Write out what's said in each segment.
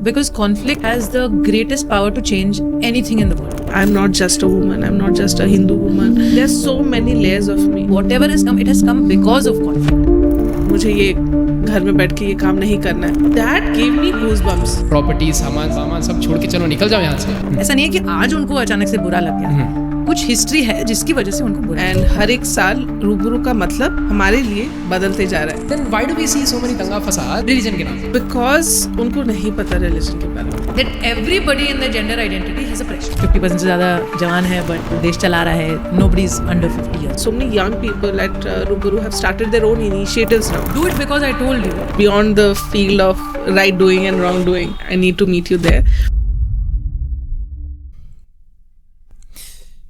Because conflict has the greatest power to change anything in the world. I'm not just a woman. I'm not just a Hindu woman. There's so many layers of me. Whatever has come, it has come because of conflict. मुझे ये घर में बैठ के ये काम नहीं करना है. That gave me goosebumps. Property सामान सब छोड़ के चलो निकल जाओ यहाँ से. ऐसा नहीं है कि आज उनको अचानक से बुरा लग गया. कुछ हिस्ट्री है जिसकी वजह से उनको बुरा. एंड हर एक साल रूबरू का मतलब हमारे लिए बदलते जा रहा है. Then why do we see so many दंगा फसाद रिलीजन के नाम पे? Because उनको नहीं पता रिलीजन के बारे में. That everybody in the gender identity has a pressure. 50% से ज़्यादा जवान है but देश चला रहा है. Nobody is under 50 years. So many young people at Ruburu have started their own initiatives now. Do it because I told you. Beyond the field of right doing and wrong doing, I need to meet you there.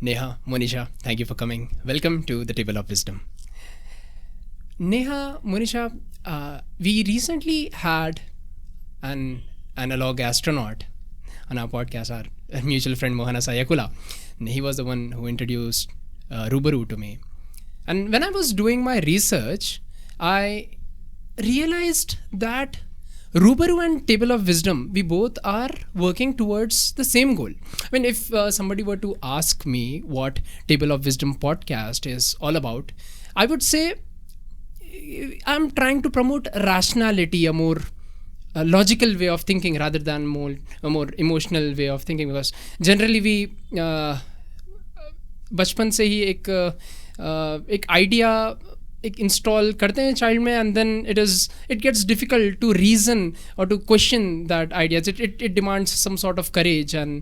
Neha, Monisha, thank you for coming. Welcome to the Table of Wisdom. Neha, Monisha, we recently had an analog astronaut on our podcast, our mutual friend Mohana Sayakula. He was the one who introduced Ruburu to me. And when I was doing my research, I realized that Ruburu and Table of Wisdom, we both are working towards the same goal. I mean, if somebody were to ask me what Table of Wisdom podcast is all about, I would say I'm trying to promote rationality, a more logical way of thinking rather than a more emotional way of thinking, because generally we बचपन से ही एक idea एक install करते हैं child में, and then it gets difficult to reason और to question that ideas. It demands some sort of courage and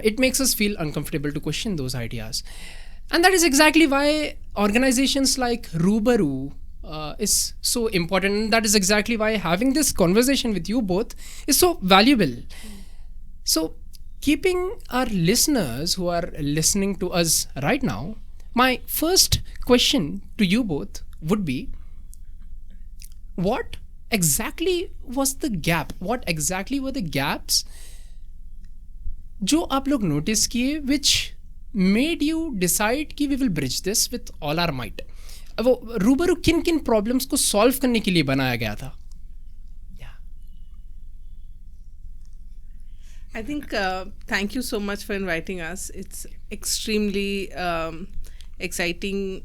it makes us feel uncomfortable to question those ideas. And that is exactly why organizations like Ruburu is so important. And that is exactly why having this conversation with you both is so valuable. So keeping our listeners who are listening to us right now, my first question to you both would be, what exactly was the gap? What exactly were the gaps जो आप लोग notice किए which made you decide कि we will bridge this with all our might? वो रूबरू किन किन problems को सॉल्व करने के लिए बनाया गया था? I think thank you so much for inviting us. It's extremely exciting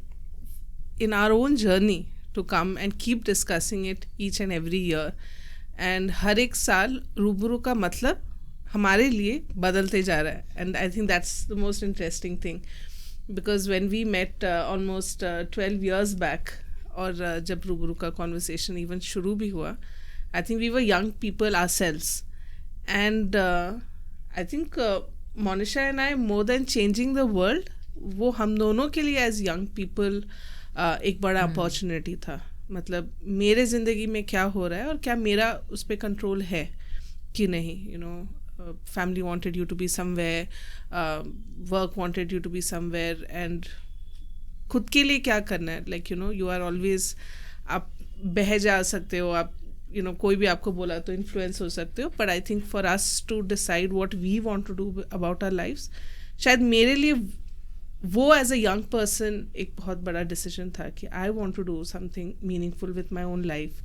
in our own journey to come and keep discussing it each and every year. And हर एक साल रूबरू का मतलब हमारे लिए बदलते जा रहा है. And I think that's the most interesting thing, because when we met almost 12 years back, और जब रूबरू का conversation even शुरू भी हुआ, I think we were young people ourselves. And I think Monisha and I, more than changing the world, वो हम दोनों के लिए as young people एक बड़ा अपॉर्चुनिटी था. मतलब मेरे ज़िंदगी में क्या हो रहा है और क्या मेरा उस पर कंट्रोल है कि नहीं. You know, family wanted you to be somewhere, work wanted you to be somewhere, and खुद के लिए क्या करना है. Like you know, you are always, आप बह जा सकते हो, आप यू नो कोई भी आपको बोला तो इन्फ्लुएंस हो सकते हो. But I think for us to decide what we want to do about our lifes, शायद मेरे लिए वो एज अ यंग पर्सन एक बहुत बड़ा डिसीजन था कि I want to do something meaningful with my own life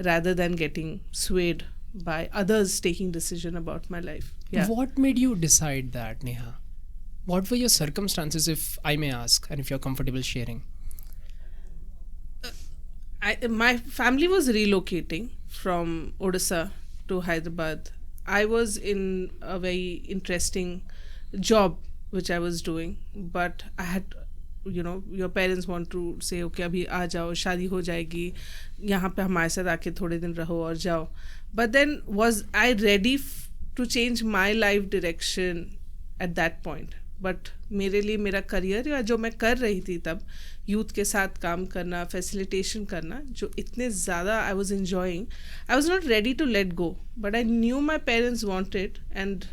rather than getting swayed by others taking decision about my life. Yeah. What made you decide that, Neha? What were your circumstances, if I may ask, and if you're comfortable sharing? My family was relocating from Odisha to Hyderabad. I was in a very interesting job which I was doing, but I had, you know, your parents want to say, okay, अभी आ जाओ, शादी हो जाएगी, यहाँ पे हमारे साथ आके थोड़े दिन रहो और जाओ. But then was I ready to change my life direction at that point? But मेरे लिए मेरा करियर या जो मैं कर रही थी तब, यूथ के साथ काम करना, फैसिलिटेशन करना, जो इतने ज़्यादा I was enjoying, I was not ready to let go. But I knew my parents wanted, and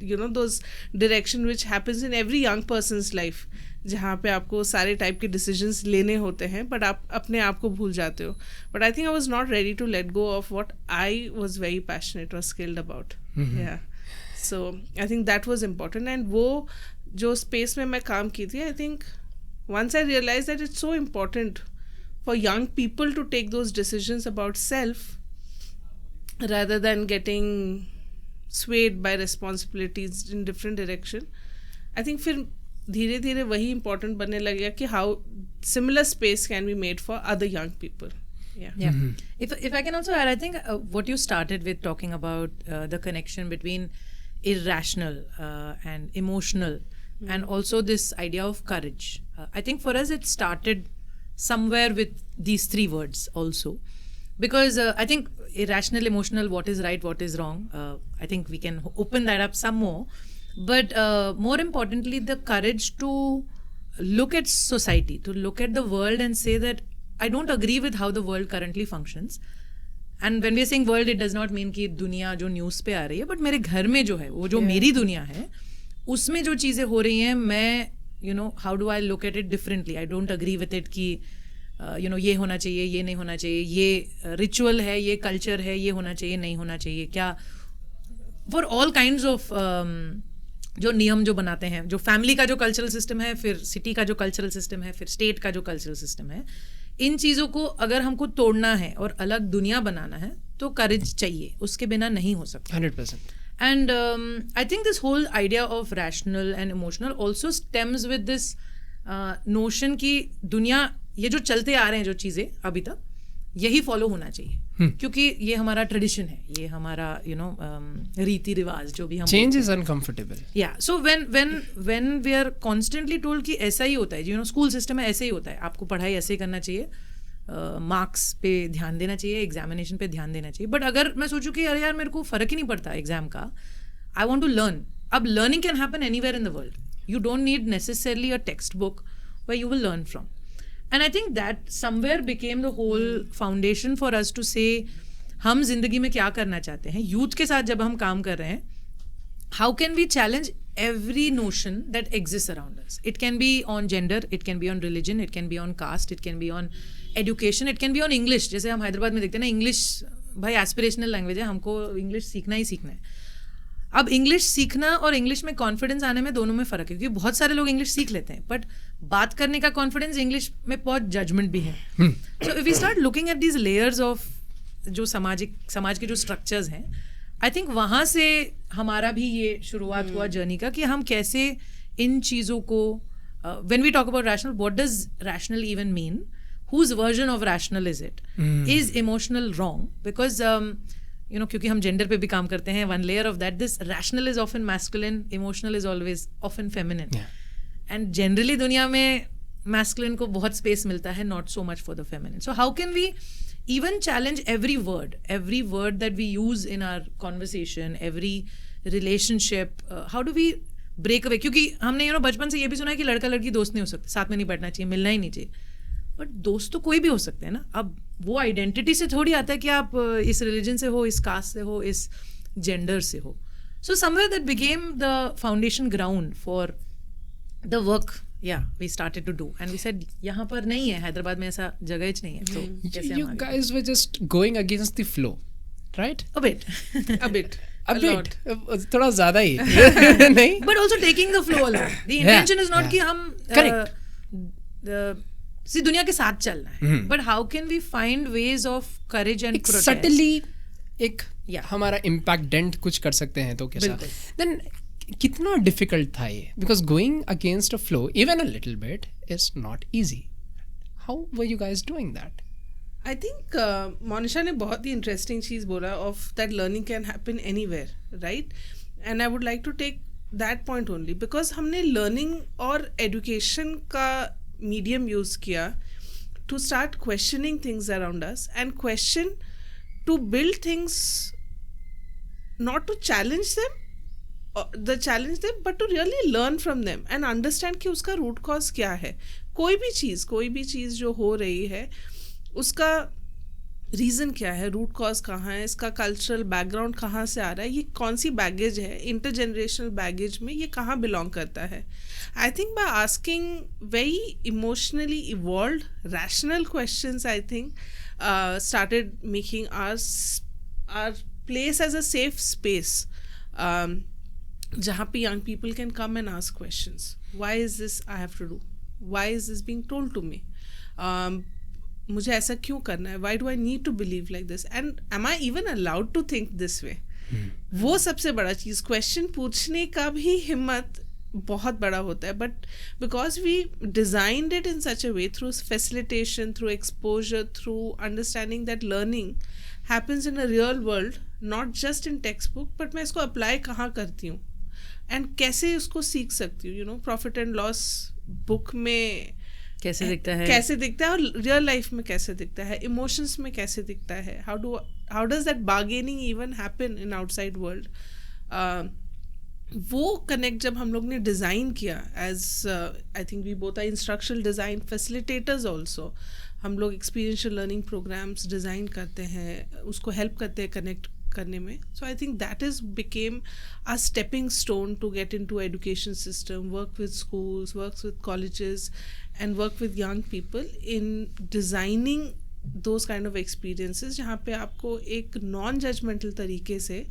you know those direction which happens in every young person's life, जहाँ पे आपको सारे टाइप के डिसीजंस लेने होते हैं बट आप अपने आप को भूल जाते हो. But I think I was not ready to let go of what I was very passionate और skilled about. So I think that was important. And वो जो स्पेस में मैं काम की थी, I think once I realized that it's so important for young people to take those decisions about self, rather than getting swayed by responsibilities in different direction. I think फिर धीरे धीरे वही important बनने लग गया कि how similar space can be made for other young people. Yeah. If I can also add, I think what you started with talking about the connection between irrational and emotional, and also this idea of courage. I think for us it started somewhere with these three words also, because I think irrational, emotional, what is right, what is wrong. I think we can open that up some more, but more importantly, the courage to look at society, to look at the world and say that I don't agree with how the world currently functions. And when we are saying world, it does not mean कि दुनिया जो news पे आ रही है, but मेरे घर में जो है, वो जो मेरी दुनिया है, उसमें जो चीज़ें हो रही हैं, मैं how do I look at it differently? I don't agree with it कि ये होना चाहिए, ये नहीं होना चाहिए, ये रिचुअल है, ये कल्चर है, ये होना चाहिए, नहीं होना चाहिए, क्या for all kinds of जो नियम जो बनाते हैं, जो फैमिली का जो कल्चरल सिस्टम है, फिर सिटी का जो कल्चरल सिस्टम है, फिर स्टेट का जो कल्चरल सिस्टम है, इन चीज़ों को अगर हमको तोड़ना है और अलग दुनिया बनाना है तो करेज चाहिए, उसके बिना नहीं हो सकता. 100%. And I think this whole idea of rational and emotional also stems with this notion कि दुनिया ये जो चलते आ रहे हैं जो चीज़ें अभी तक यही फॉलो होना चाहिए, क्योंकि ये हमारा ट्रेडिशन है, ये हमारा रीति रिवाज जो भी हम change is uncomfortable. Yeah so when we are constantly told कि ऐसा ही होता है, स्कूल सिस्टम में ऐसे ही होता है, आपको पढ़ाई ऐसे ही करना चाहिए, मार्क्स पे ध्यान देना चाहिए, एग्जामिनेशन पे ध्यान देना चाहिए. बट अगर मैं सोचूं कि अरे यार मेरे को फ़र्क ही नहीं पड़ता एग्जाम का, आई वॉन्ट टू लर्न. अब learning can happen anywhere in the world. You don't need necessarily a text book where you will learn from. And I think that somewhere became the whole foundation for us to say हम जिंदगी में क्या करना चाहते हैं. Youth के साथ जब हम काम कर रहे हैं, how can we challenge every notion that exists around us? It can be on gender, it can be on religion, it can be on caste, it can be on education, it can be on English. जैसे हम हैदराबाद में देखते हैं ना, English भाई aspirational language है, हमको English सीखना ही सीखना है. अब इंग्लिश सीखना और इंग्लिश में कॉन्फिडेंस आने में दोनों में फ़र्क है, क्योंकि बहुत सारे लोग इंग्लिश सीख लेते हैं, बट बात करने का कॉन्फिडेंस इंग्लिश में बहुत जजमेंट भी है. So if we start looking at these layers of जो समाज के जो स्ट्रक्चर्स हैं, आई थिंक वहाँ से हमारा भी ये शुरुआत हुआ जर्नी का कि हम कैसे इन चीज़ों को, when we talk about rational, what does rational even mean, whose version of rational is it? Is emotional wrong? Because क्योंकि हम जेंडर पे भी काम करते हैं, one layer of that, this rational is often masculine, emotional is always often feminine. And generally दुनिया में masculine को बहुत स्पेस मिलता है, not so much for the feminine. So how can we even challenge every word that we use in our conversation, every relationship, how do we break away? क्योंकि हमने बचपन से ये भी सुना है कि लड़का लड़की दोस्त नहीं हो सकते, साथ में नहीं बैठना चाहिए, मिलना ही नहीं चाहिए. बट दोस्त तो कोई भी हो सकते हैं ना. अब वो आइडेंटिटी से थोड़ी आता है कि आप इस रिलीजन से हो, इस कास्ट से हो, इस जेंडर से हो. So somewhere that became the foundation ground for the work we started to do, and we said यहाँ पर नहीं है, हैदराबाद में ऐसा जगह ही नहीं है, तो कैसे you guys were just going against the flow, right? a bit a bit थोड़ा ज़्यादा ही नहीं, but also taking the flow along. The intention is not कि हम सी दुनिया के साथ चलना है, but how can we find ways of courage and protest? Subtly एक हमारा impact dent कुछ कर सकते हैं तो कैसा? Then कितना डिफिकल्ट था ये? Because going against a flow even a little bit is not easy. How were you guys doing that? I think Monisha ने बहुत ही इंटरेस्टिंग चीज़ बोला of that learning can happen anywhere, right? And I would like to take that point only because हमने learning और education का medium use किया to start questioning things around us and question to build things, not to challenge them, but to really learn from them and understand कि उसका root cause क्या है. कोई भी चीज़ जो हो रही है उसका रीज़न क्या है, रूट कॉज कहाँ है, इसका कल्चरल बैकग्राउंड कहाँ से आ रहा है, ये कौन सी बैगेज है, इंटरजेनरेशनल बैगेज में ये कहाँ बिलोंग करता है. I think by asking very emotionally evolved rational questions, I think started making our place as a safe space, जहाँ पे young people can come and ask questions. Why is this I have to do? Why is this being told to me? मुझे ऐसा क्यों करना है, why do I need to believe like this, and am I even allowed to think this way. वो सबसे बड़ा चीज़, question पूछने का भी हिम्मत बहुत बड़ा होता है. But because we designed it in such a way, through facilitation, through exposure, through understanding that learning happens in a real world, not just in text book, but मैं इसको अप्लाई कहाँ करती हूँ एंड कैसे उसको सीख सकती हूँ. You know, profit and loss book में कैसे दिखता है, कैसे दिखता है, और रियल लाइफ में कैसे दिखता है, इमोशंस में कैसे दिखता है, how does that bargaining even happen in outside world. वो कनेक्ट जब हम लोग ने डिज़ाइन किया, as I think we both are instructional design facilitators also, हम लोग एक्सपीरियंशियल लर्निंग प्रोग्राम्स डिज़ाइन करते हैं, उसको हेल्प करते हैं कनेक्ट करने में. So I think that is became a stepping stone to get into education system, work with schools, works with colleges, and work with young people in designing those kind of experiences जहाँ पे आपको एक non judgemental तरीके से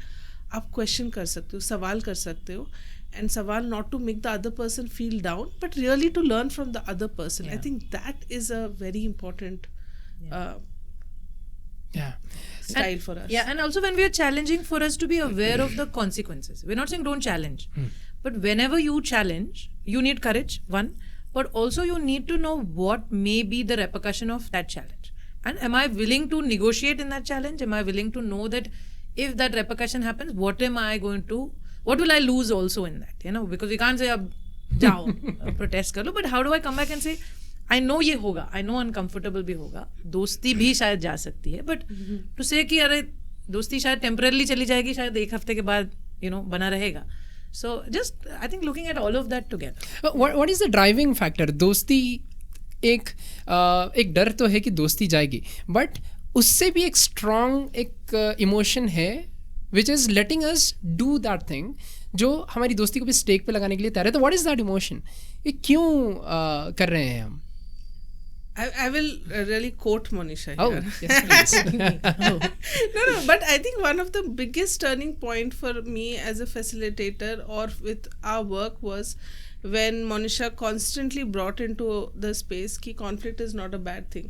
आप question कर सकते हो, सवाल कर सकते हो, एंड सवाल not to make the other person feel down but really to learn from the other person. I think that is a very important style for us. Yeah, and also when we are challenging, for us to be aware of the consequences. We're not saying don't challenge, but whenever you challenge, you need courage, one, but also you need to know what may be the repercussion of that challenge. And am I willing to negotiate in that challenge? Am I willing to know that if that repercussion happens, what will I lose also in that? You know, because we can't say, jao, protest kar lo, but how do I come back and say, I know ये होगा, I know uncomfortable भी होगा, दोस्ती भी शायद जा सकती है, बट टू से कि अरे दोस्ती शायद टेम्परली चली जाएगी, शायद एक हफ्ते के बाद बना रहेगा. So just I think looking at all of that together. What is the driving factor? दोस्ती एक डर तो है कि दोस्ती जाएगी, बट उससे भी एक स्ट्रॉन्ग एक इमोशन है which is letting us do that thing, जो हमारी दोस्ती को भी स्टेक पे लगाने के लिए तैयार है. तो व्हाट इज दैट इमोशन? ये क्यों कर रहे हैं हम? I will really quote Monisha here. Oh, yes, please. No, but I think one of the biggest turning point for me as a facilitator or with our work was when Monisha constantly brought into the space कि conflict is not a bad thing.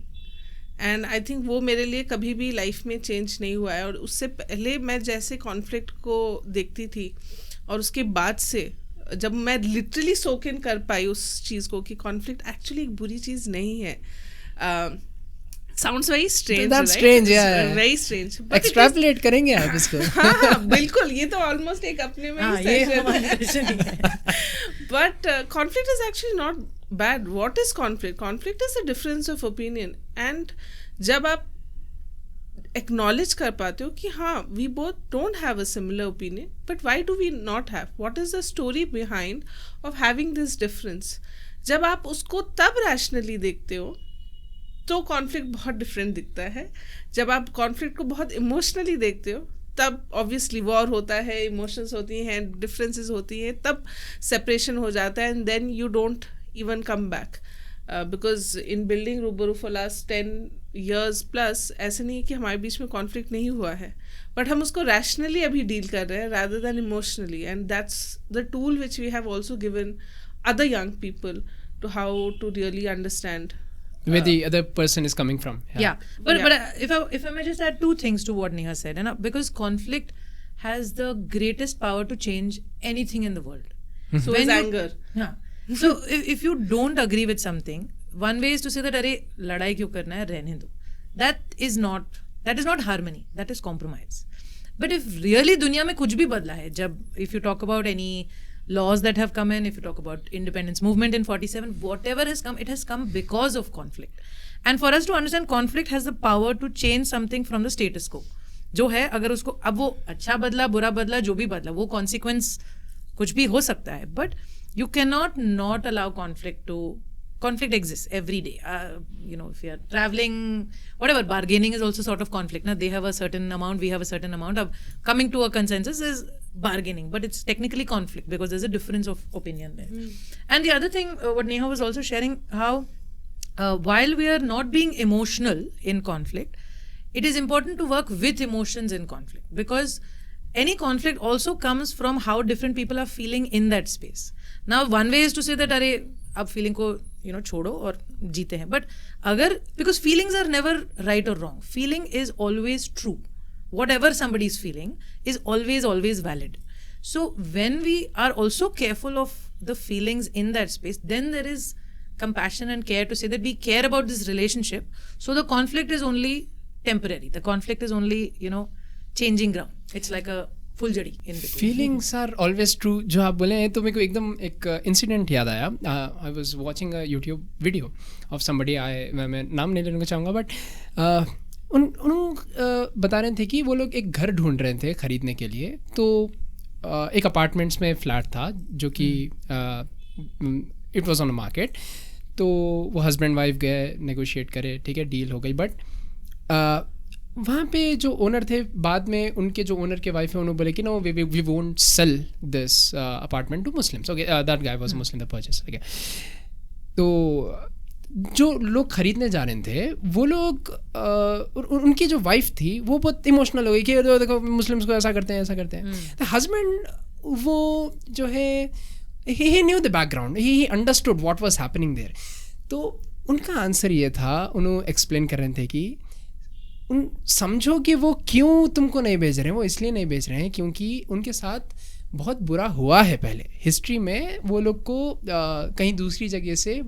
And I think वो मेरे लिए कभी भी life में change नहीं हुआ है. और उससे पहले मैं जैसे कॉन्फ्लिक्ट को देखती थी, और उसके बाद से जब मैं लिटरली सोक इन कर पाई उस चीज़ को कि कॉन्फ्लिक्ट एक्चुअली एक बुरी चीज़ नहीं है. Sounds very strange, That's strange, yeah. Very strange. Extrapolate करेंगे आप इसको. हाँ, बिल्कुल, ये तो ऑलमोस्ट एक अपने में ही सेशन है. But conflict is actually not bad. What is conflict? Conflict is a difference of opinion. And जब आप acknowledge कर पाते हो कि हाँ, we both don't have a similar opinion, but why do we not have? What is the story behind of having this difference? जब आप उसको तब rationally देखते हो तो कॉन्फ्लिक्ट बहुत डिफरेंट दिखता है. जब आप कॉन्फ्लिक्ट को बहुत इमोशनली देखते हो तब ऑब्वियसली वॉर होता है, इमोशंस होती हैं, डिफरेंसेस होती हैं, तब सेपरेशन हो जाता है, and then you don't even come back. Because in building Roobaroo for last 10 years plus ऐसे नहीं कि हमारे बीच में कॉन्फ्लिक्ट नहीं हुआ है, बट हम उसको रैशनली अभी डील कर रहे हैं rather than emotionally, and that's the tool which we have also given other young people to how to really understand where the other person is coming from. Yeah. But if I may just add two things to what Neha said, and because conflict has the greatest power to change anything in the world. So is anger. Yeah. So if you don't agree with something, one way is to say that अरे लड़ाई क्यों करना है, रहने दो. That is not harmony, that is compromise. But if really दुनिया में कुछ भी बदला है, जब if you talk about any laws that have come in, if you talk about independence movement in 47, whatever has come, it has come because of conflict. And for us to understand, conflict has the power to change something from the status quo. जो है, अगर उसको अब वो अच्छा बदला, बुरा बदला, जो भी बदला, वो consequence कुछ भी हो सकता है, but you cannot not allow conflict exists every day. If you are traveling, whatever, bargaining is also sort of conflict. Now they have a certain amount, we have a certain amount. Of coming to a consensus is bargaining, but it's technically conflict because there's a difference of opinion there. And the other thing, what Neha was also sharing, how while we are not being emotional in conflict, it is important to work with emotions in conflict, because any conflict also comes from how different people are feeling in that space. Now, one way is to say that, अरे अब feeling को छोड़ो और जीते हैं. But अगर, because feelings are never right or wrong. Feeling is always true. Whatever somebody is feeling is always valid. So when we are also careful of the feelings in that space, then there is compassion and care to say that we care about this relationship. So the conflict is only temporary. The conflict is only, changing ground. It's like a full jadi in between. Feelings are always true. जो आप बोले हैं तो मेरे को एकदम एक incident याद आया. I was watching a YouTube video of somebody. मैं नाम नहीं लेना चाहूँगा, बट उन बता रहे थे कि वो लोग एक घर ढूंढ रहे थे खरीदने के लिए. तो एक अपार्टमेंट्स में फ्लैट था जो कि it was on a market. तो वो हस्बैंड वाइफ गए, नेगोशिएट करे, ठीक है, डील हो गई. बट वहाँ पे जो ओनर थे, बाद में उनके जो ओनर के वाइफ है उन्होंने बोले कि no we won't sell this apartment to Muslims. Okay, that guy was Muslim the purchase. Okay, तो जो लोग खरीदने जा रहे थे वो लोग उनकी जो वाइफ थी वो बहुत इमोशनल हो गई कि देखो मुस्लिम्स को ऐसा करते हैं. द हस्बैंड वो जो है he knew the background, he understood what was happening there. तो उनका आंसर ये था, उन्होंने एक्सप्लेन कर रहे थे कि समझो कि वो क्यों तुमको नहीं बेच रहे हैं. वो इसलिए नहीं बेच रहे हैं क्योंकि उनके साथ बहुत बुरा हुआ है पहले हिस्ट्री में. वो लोग को कहीं दूसरी जगह से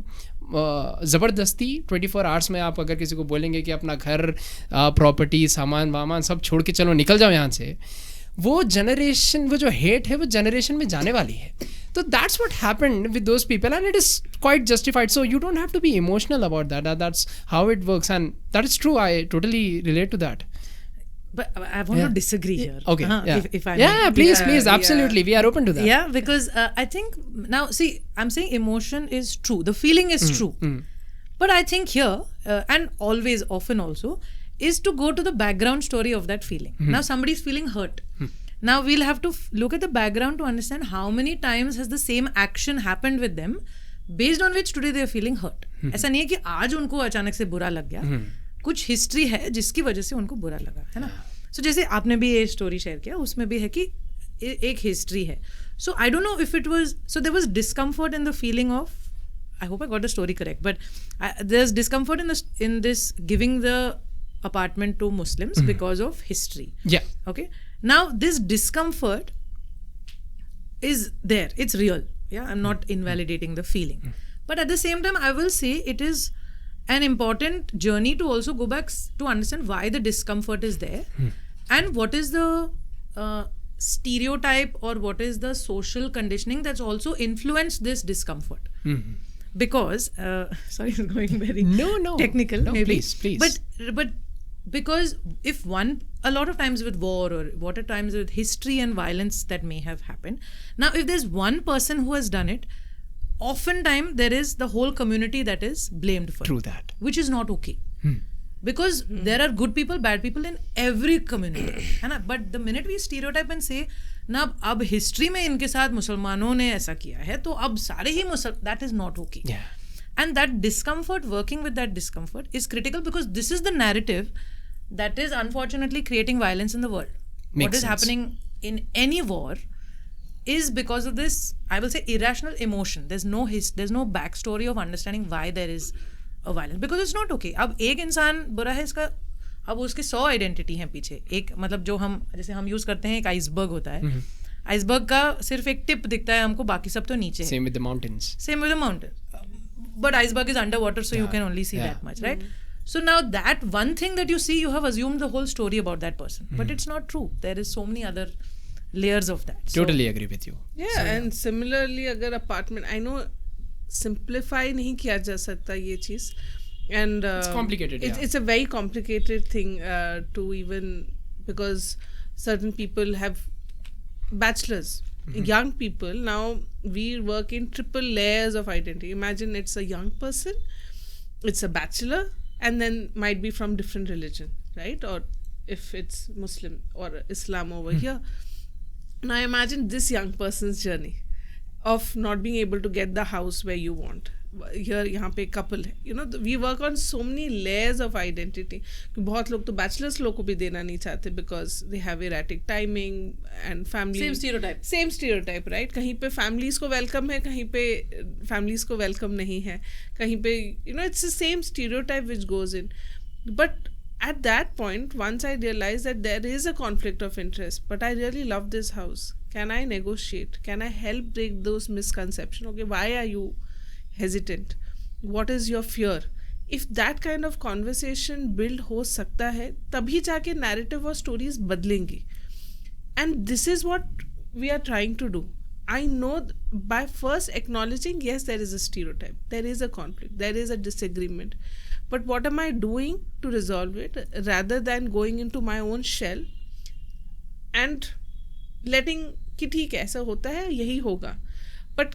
ज़बरदस्ती 24 आवर्स में आप अगर किसी को बोलेंगे कि अपना घर, प्रॉपर्टी, सामान वामान सब छोड़ के चलो निकल जाओ यहाँ से, वो जनरेशन, वो जो हेट है वो जनरेशन में जाने वाली है. So that's what happened with those people, and it is quite justified. So you don't have to be emotional about that. That's how it works, and that is true. I totally relate to that. But I want to disagree here. Okay. If I may. Please, absolutely. We are open to that. Yeah, because I think now, see, I'm saying emotion is true. The feeling is true. But I think here, and always, often also, is to go to the background story of that feeling. Now somebody is feeling hurt. Now we'll have to look at the background to understand how many times has the same action happened with them, based on which today they are feeling hurt. ऐसा नहीं है कि आज उनको अचानक से बुरा लग गया. कुछ हिस्ट्री है जिसकी वजह से उनको बुरा लगा, है ना. सो जैसे आपने भी ये स्टोरी शेयर किया, उसमें भी है कि एक हिस्ट्री है. So I don't know if it was, so there was discomfort in the feeling of, I hope I got the story correct, but there's discomfort in this giving the apartment to Muslims because of history. Yeah. Okay. Now this discomfort is there. It's real. Yeah. I'm not invalidating the feeling. But at the same time, I will say it is an important journey to also go back to understand why the discomfort is there and what is the stereotype or what is the social conditioning that's also influenced this discomfort. Because sorry, it's going very technical. No, maybe. Please. But because if a lot of times with war or what at times with history and violence that may have happened. Now, if there's one person who has done it, oftentimes there is the whole community that is blamed for True it, that. which is not okay. Because there are good people, bad people in every community, है ना. But the minute we stereotype and say, ना अब history में इनके साथ मुसलमानों ने ऐसा किया है तो अब सारे ही that is not okay. Yeah. And that discomfort, working with that discomfort is critical because this is the narrative that is unfortunately creating violence in the world. What is happening in any war is because of this, I will say, irrational emotion. There's no backstory of understanding why there is a violence, because it's not okay. अब एक इंसान बुरा है, इसका अब उसके 100 identity हैं पीछे. एक मतलब जो हम जैसे हम यूज करते हैं, एक आइसबर्ग होता है. आइसबर्ग का सिर्फ एक टिप दिखता है हमको, बाकी सब तो नीचे है. Same with the mountains. Same with the mountain. But iceberg is underwater, so you can only see that much, right? So now that one thing that you see, you have assumed the whole story about that person. But it's not true. There is so many other layers of that. Totally agree with you. Yeah, so, and similarly, अगर apartment, I know simplify नहीं किया जा सकता ये चीज़. And it's complicated. It's a very complicated thing to even, because certain people have bachelors. Young people, now we work in triple layers of identity. Imagine it's a young person, it's a bachelor, and then might be from different religion, right? Or if it's Muslim or Islam over here. Now imagine this young person's journey of not being able to get the house where you want, यहाँ पे couple है, you know, we work on so many layers of identity. बहुत लोग तो bachelors लोग को भी देना नहीं चाहते because they have erratic timing and family same stereotype right. कहीं पे फैमिलीज को वेलकम है, कहीं पे फैमिलीज को वेलकम नहीं है, कहीं पे you know it's the same stereotype which goes in. But at that point, once I realized that there is a conflict of interest, but I really love this house, can I negotiate, can I help break those misconceptions? Okay, why are you hesitant, what is your fear? If that kind of conversation build हो सकता है, तभी जाके narrative और stories बदलेंगी. And this is what we are trying to do. I know by first acknowledging, yes, there is a stereotype, there is a conflict, there is a disagreement, but what am I doing to resolve it, rather than going into my own shell and letting कि ठीक है ऐसा होता है यही होगा. But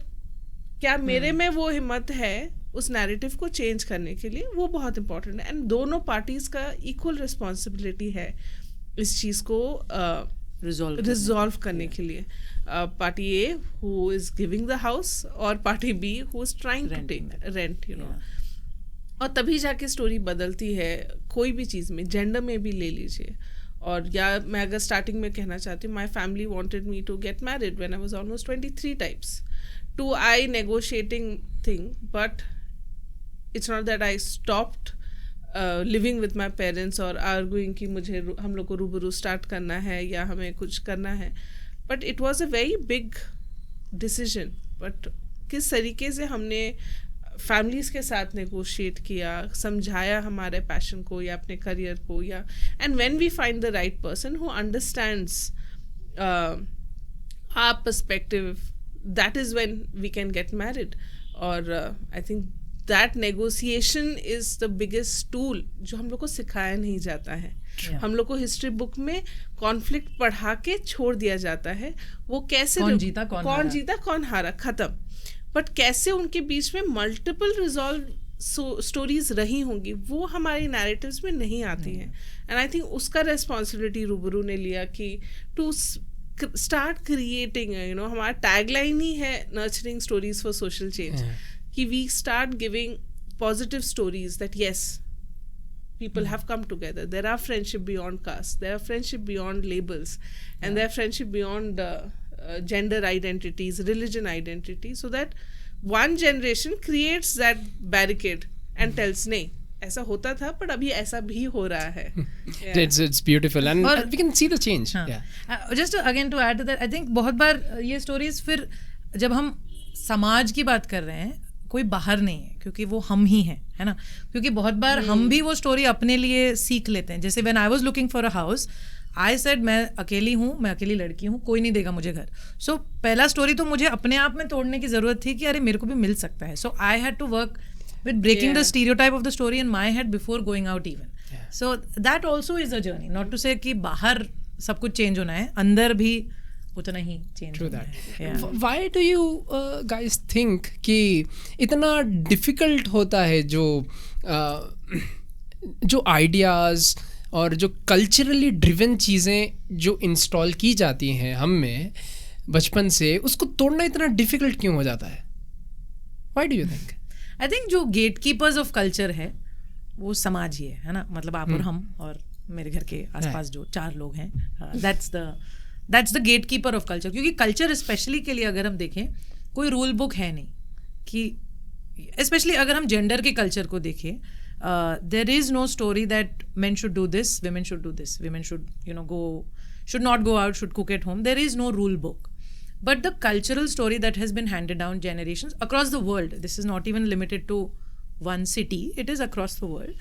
क्या मेरे में वो हिम्मत है उस नैरेटिव को चेंज करने के लिए, वो बहुत इंपॉर्टेंट है. एंड दोनों पार्टीज का इक्वल रिस्पॉन्सिबिलिटी है इस चीज़ को रिजॉल्व करने के लिए. Party A who is giving the house और party B who is trying to take rent, you know. और तभी जाके स्टोरी बदलती है. कोई भी चीज़ में, जेंडर में भी ले लीजिए. और या मैं अगर स्टार्टिंग में कहना चाहती हूँ, my family wanted me to get married when I was almost 23 types. To I negotiating thing, but it's not that I stopped living with my parents और आर्गुइंग कि मुझे हम लोग को रूबरू स्टार्ट करना है या हमें कुछ करना है. But it was a very big decision. But किस तरीके से हमने फैमिलीज़ के साथ नेगोशिएट किया, समझाया हमारे पैशन को या अपने करियर को, yeah and when we find the right person who understands our perspective, that is when we can get married. और I think that negotiation is the biggest tool जो हम लोग को सिखाया नहीं जाता है. हम लोग को हिस्ट्री बुक में कॉन्फ्लिक्ट पढ़ा के छोड़ दिया जाता है. वो कैसे कौन जीता कौन हारा खत्म. बट कैसे उनके बीच में मल्टीपल रिजॉल्व स्टोरीज रही होंगी वो हमारी नैरेटिव्स में नहीं आती हैं. एंड आई थिंक उसका रेस्पॉन्सिबिलिटी रूबरू ने लिया कि to start creating, you know, हमारा टैगलाइन ही है nurturing stories for social change, कि we start giving positive stories that yes people have come together, there are friendship beyond caste, there are friendship beyond labels, and there are friendship beyond gender identities, religion identity, so that one generation creates that barricade and tells नहीं ऐसा होता था पर अभी ऐसा भी हो रहा है. It's beautiful and we can see the change. Just again to add to that, I think बहुत बार ये stories फिर जब हम समाज की बात कर रहे हैं, कोई बाहर नहीं है, क्योंकि वो हम ही हैं, है ना. क्योंकि बहुत बार हम भी वो स्टोरी अपने लिए सीख लेते हैं. जैसे when I was looking for a house, I said मैं अकेली हूँ, मैं अकेली लड़की हूँ, कोई नहीं देगा मुझे घर. सो पहला स्टोरी तो मुझे अपने आप में तोड़ने की ज़रूरत थी कि अरे मेरे को भी मिल सकता है. So I had to work with breaking the stereotype of the story in my head before going out even. So that also is a journey, not to say कि बाहर सब कुछ चेंज होना है, अंदर भी उतना ही चेंज होना है. Why do you guys think कि इतना डिफ़िकल्ट होता है जो आइडियाज़ और जो कल्चरली ड्रिवन चीज़ें जो इंस्टॉल की जाती हैं हम में बचपन से, उसको तोड़ना इतना डिफ़िकल्ट क्यों हो जाता है? Why do you think? I think जो गेट कीपर्स ऑफ कल्चर है वो समाज ही है ना. मतलब आप और हम और मेरे घर के आसपास जो 4 लोग हैं, that's the gatekeeper of culture. क्योंकि कल्चर स्पेशली के लिए अगर हम देखें, कोई रूल बुक है नहीं कि, स्पेशली अगर हम जेंडर के कल्चर को देखें, there is no story that men should do this, women should do this, women should, you know, should not go out, should cook at home. There is no rule book. But the cultural story that has been handed down generations across the world, this is not even limited to one city, it is across the world,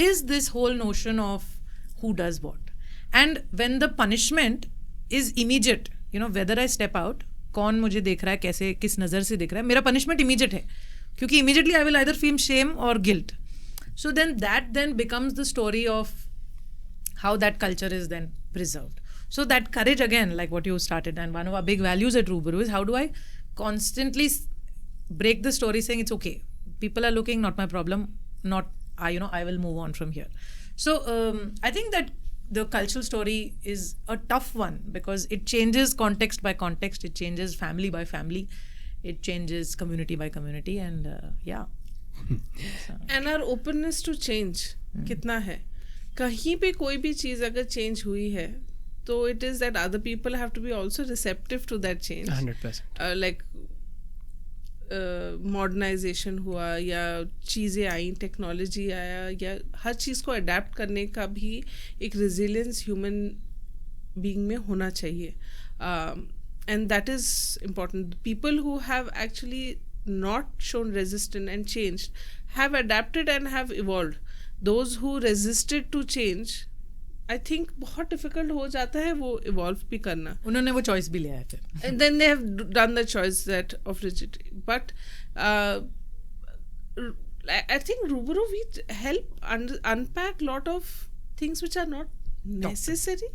is this whole notion of who does what. And when the punishment is immediate, you know, whether I step out, कौन मुझे देख रहा है, कैसे, किस नज़र से देख रहा है, मेरा punishment immediate है, क्योंकि immediately I will either feel shame or guilt. So then that becomes the story of how that culture is then preserved. So that courage again, like what you started, and one of our big values at Rubaru is how do I constantly break the story saying it's okay, people are looking, not my problem, not I will move on from here. So I think that the cultural story is a tough one because it changes context by context, it changes family by family, it changes community by community, and and our openness to change कितना है. कहीं पे कोई भी चीज़ अगर change हुई है तो it is that other people have to be also receptive to that change. 100%. Like modernisation हुआ या चीज़ें आई, टेक्नोलॉजी आया, या हर चीज़ को अडेप्ट करने का भी एक रेजिलियंस ह्यूमन बीइंग में होना चाहिए. And that is important. People who have actually not shown resistance and changed have adapted and have evolved. Those who resisted to change, I think बहुत difficult हो जाता है वो evolve भी करना. उन्होंने वो choice भी लिया है फिर. And then they have done the choice that of rigidity. But I think Ruburu, we help unpack lot of things which are not necessary.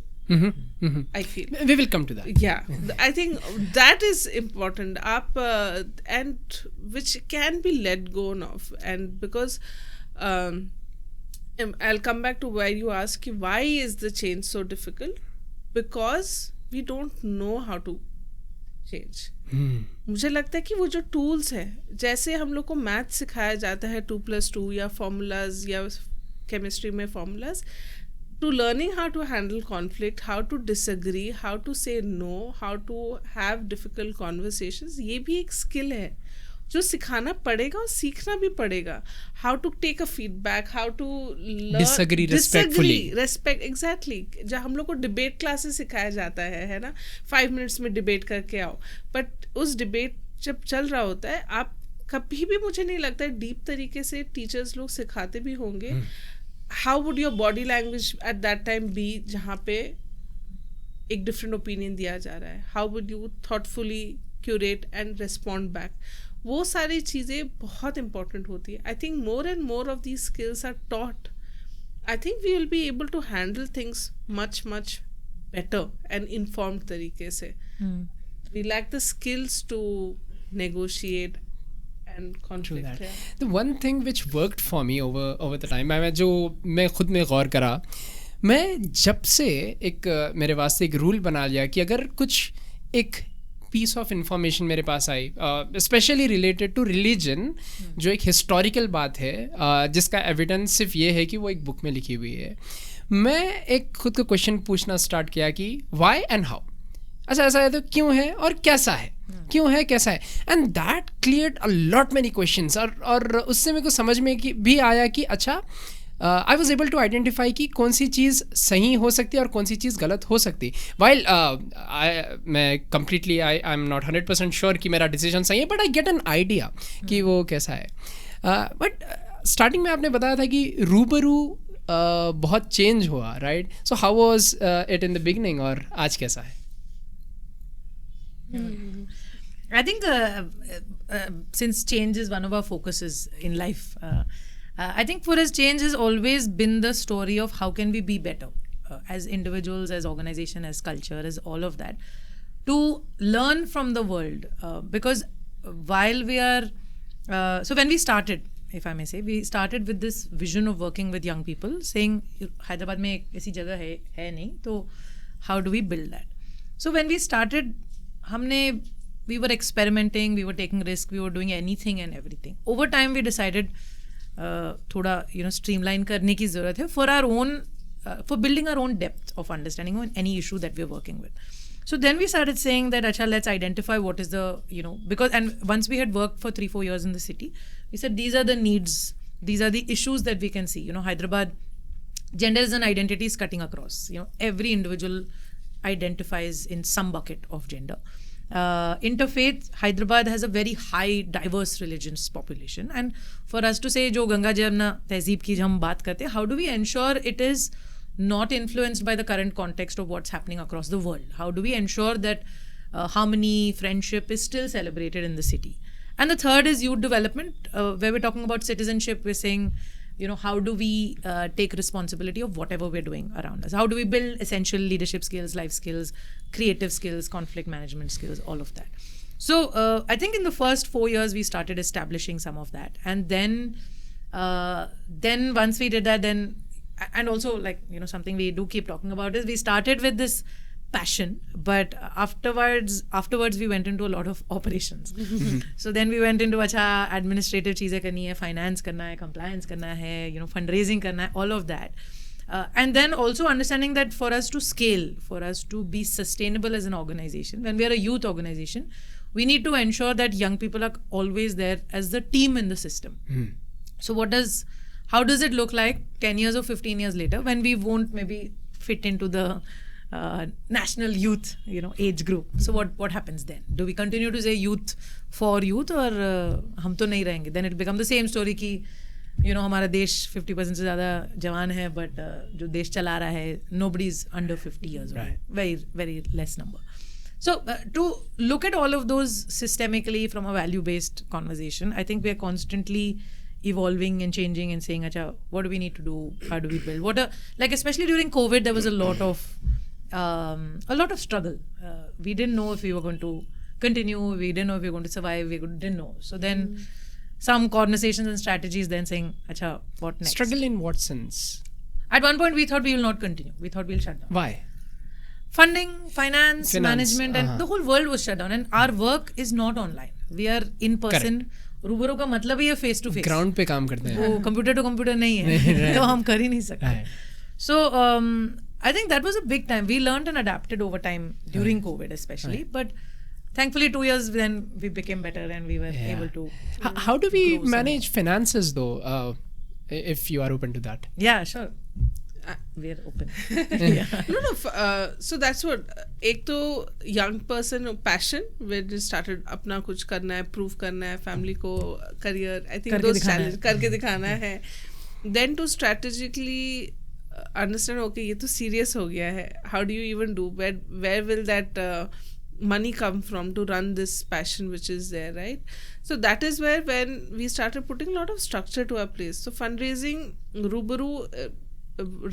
I feel. We will come to that. Yeah, I think that is important. And which can be let go of, and because I'll come back to where you ask why is the change so difficult, because we don't know how to change. मुझे लगता है कि वो जो tools है, जैसे हम लोग को मैथ सिखाया जाता है 2+2 या फॉर्मूलाज या केमिस्ट्री में formulas, to learning how to handle conflict, how to disagree, how to say no, how to have difficult conversations, ये भी एक skill है जो सिखाना पड़ेगा और सीखना भी पड़ेगा. How to take a feedback, how to disagree respectfully. Respect, exactly. जब हम लोग को डिबेट क्लासेस सिखाया जाता है ना, 5 minutes में डिबेट करके आओ, बट उस डिबेट जब चल रहा होता है, आप कभी भी, मुझे नहीं लगता है डीप तरीके से टीचर्स लोग सिखाते भी होंगे. How would your body language at that time be जहाँ पे एक different opinion दिया जा रहा है? How would you thoughtfully curate and respond back? वो सारी चीज़ें बहुत important होती है. I think more and more of these skills are taught. I think we will be able to handle things much better and informed तरीके से. We lack the skills to negotiate and conflict. Yeah. The one thing which worked for me over the time, मैं खुद में गौर करा, मैं जब से एक मेरे वास्ते एक रूल बना लिया कि अगर कुछ एक पीस ऑफ इंफॉर्मेशन मेरे पास आई, स्पेशली रिलेटेड टू रिलीजन, जो एक हिस्टोरिकल बात है, जिसका एविडेंस सिर्फ ये है कि वो एक बुक में लिखी हुई है, मैं एक खुद को क्वेश्चन पूछना स्टार्ट किया कि वाई एंड हाउ. अच्छा, ऐसा है तो क्यों है और कैसा है, क्यों है कैसा है, and that cleared a lot many questions. और उससे मेरे को समझ में भी आया कि अच्छा, I was able to identify कि कौन सी चीज़ सही हो सकती है और कौन सी चीज़ गलत हो सकती. वाइल मैं completely I am not 100% sure कि मेरा डिसीजन सही है, but I get an idea कि वो कैसा है. बट स्टार्टिंग में आपने बताया था कि रूबरू बहुत चेंज हुआ, right? So how was it in the beginning और आज कैसा है? I think since change is one of our focuses in life, I think for us change has always been the story of how can we be better as individuals, as organization, as culture, as all of that, to learn from the world. Because while we are, so when we started, if I may say, we started with this vision of working with young people, saying Hyderabad में एक ऐसी जगह है नहीं, तो how do we build that? So when we started, we were experimenting, we were taking risk, we were doing anything and everything. Over time we decided थोड़ा streamline करने की ज़रूरत है for our own, for building our own depth of understanding on any issue that we're working with. So then we started saying that acha, let's identify what is the, because, and once we had worked for 3-4 years in the city, we said these are the needs, these are the issues that we can see. Hyderabad, gender as an identity is cutting across. Every individual identifies in some bucket of gender. Interfaith, Hyderabad has a very high diverse religious population, and for us to say जो गंगा जमुना तहजीब की हम बात करते हैं, how do we ensure it is not influenced by the current context of what's happening across the world? How do we ensure that harmony, friendship is still celebrated in the city? And the third is youth development, where we're talking about citizenship. We're saying, how do we take responsibility of whatever we're doing around us? How do we build essential leadership skills, life skills, creative skills, conflict management skills, all of that? So I think in the first 4 years, we started establishing some of that. And then once we did that, and also something we do keep talking about is we started with this passion, but afterwards we went into a lot of operations. So then we went into अच्छा administrative चीज़ें करनी है, finance करना है, compliance करना है, fundraising करना है, all of that. And then also understanding that for us to scale, for us to be sustainable as an organization, when we are a youth organization, we need to ensure that young people are always there as the team in the system. So how does it look like 10 years or 15 years later when we won't maybe fit into the national youth age group? So what happens then? Do we continue to say youth for youth, or हम तो नहीं रहेंगे? Then it becomes the same story कि हमारा देश 50% से ज़्यादा जवान है, but जो देश चला रहा है nobody is under 50 years old. Right. Very very less number. So to look at all of those systemically from a value-based conversation, I think we are constantly evolving and changing and saying, acha, what do we need to do? How do we build? Especially during COVID, there was a lot of struggle. We didn't know if we were going to continue. We didn't know if we were going to survive. We didn't know. So then some conversations and strategies then saying, acha, what next? Struggle in what sense? At one point, we thought we will not continue. We thought we'll shut down. Why? Funding, finance, management, and the whole world was shut down. And our work is not online. We are in person. Correct. रूबरू का मतलब ही है face to face, ground पे काम करते हैं, वो computer to computer नहीं है, तो हम कर ही नहीं सकते. So I think that was a big time. We learned and adapted over time during COVID especially, but thankfully 2 years then we became better and we were able to. How do we manage finances though, if you are open to that? Yeah, sure. We are open. So that's what, एक तो young person passion where they started अपना कुछ करना है, prove करना है, family को career, I think those challenges करके दिखाना है. Then to strategically understand, okay, ये तो serious हो गया है. How do you even do? Where will that money come from to run this passion which is there, right? So that is where when we started putting a lot of structure to our place. So fundraising, Rubaru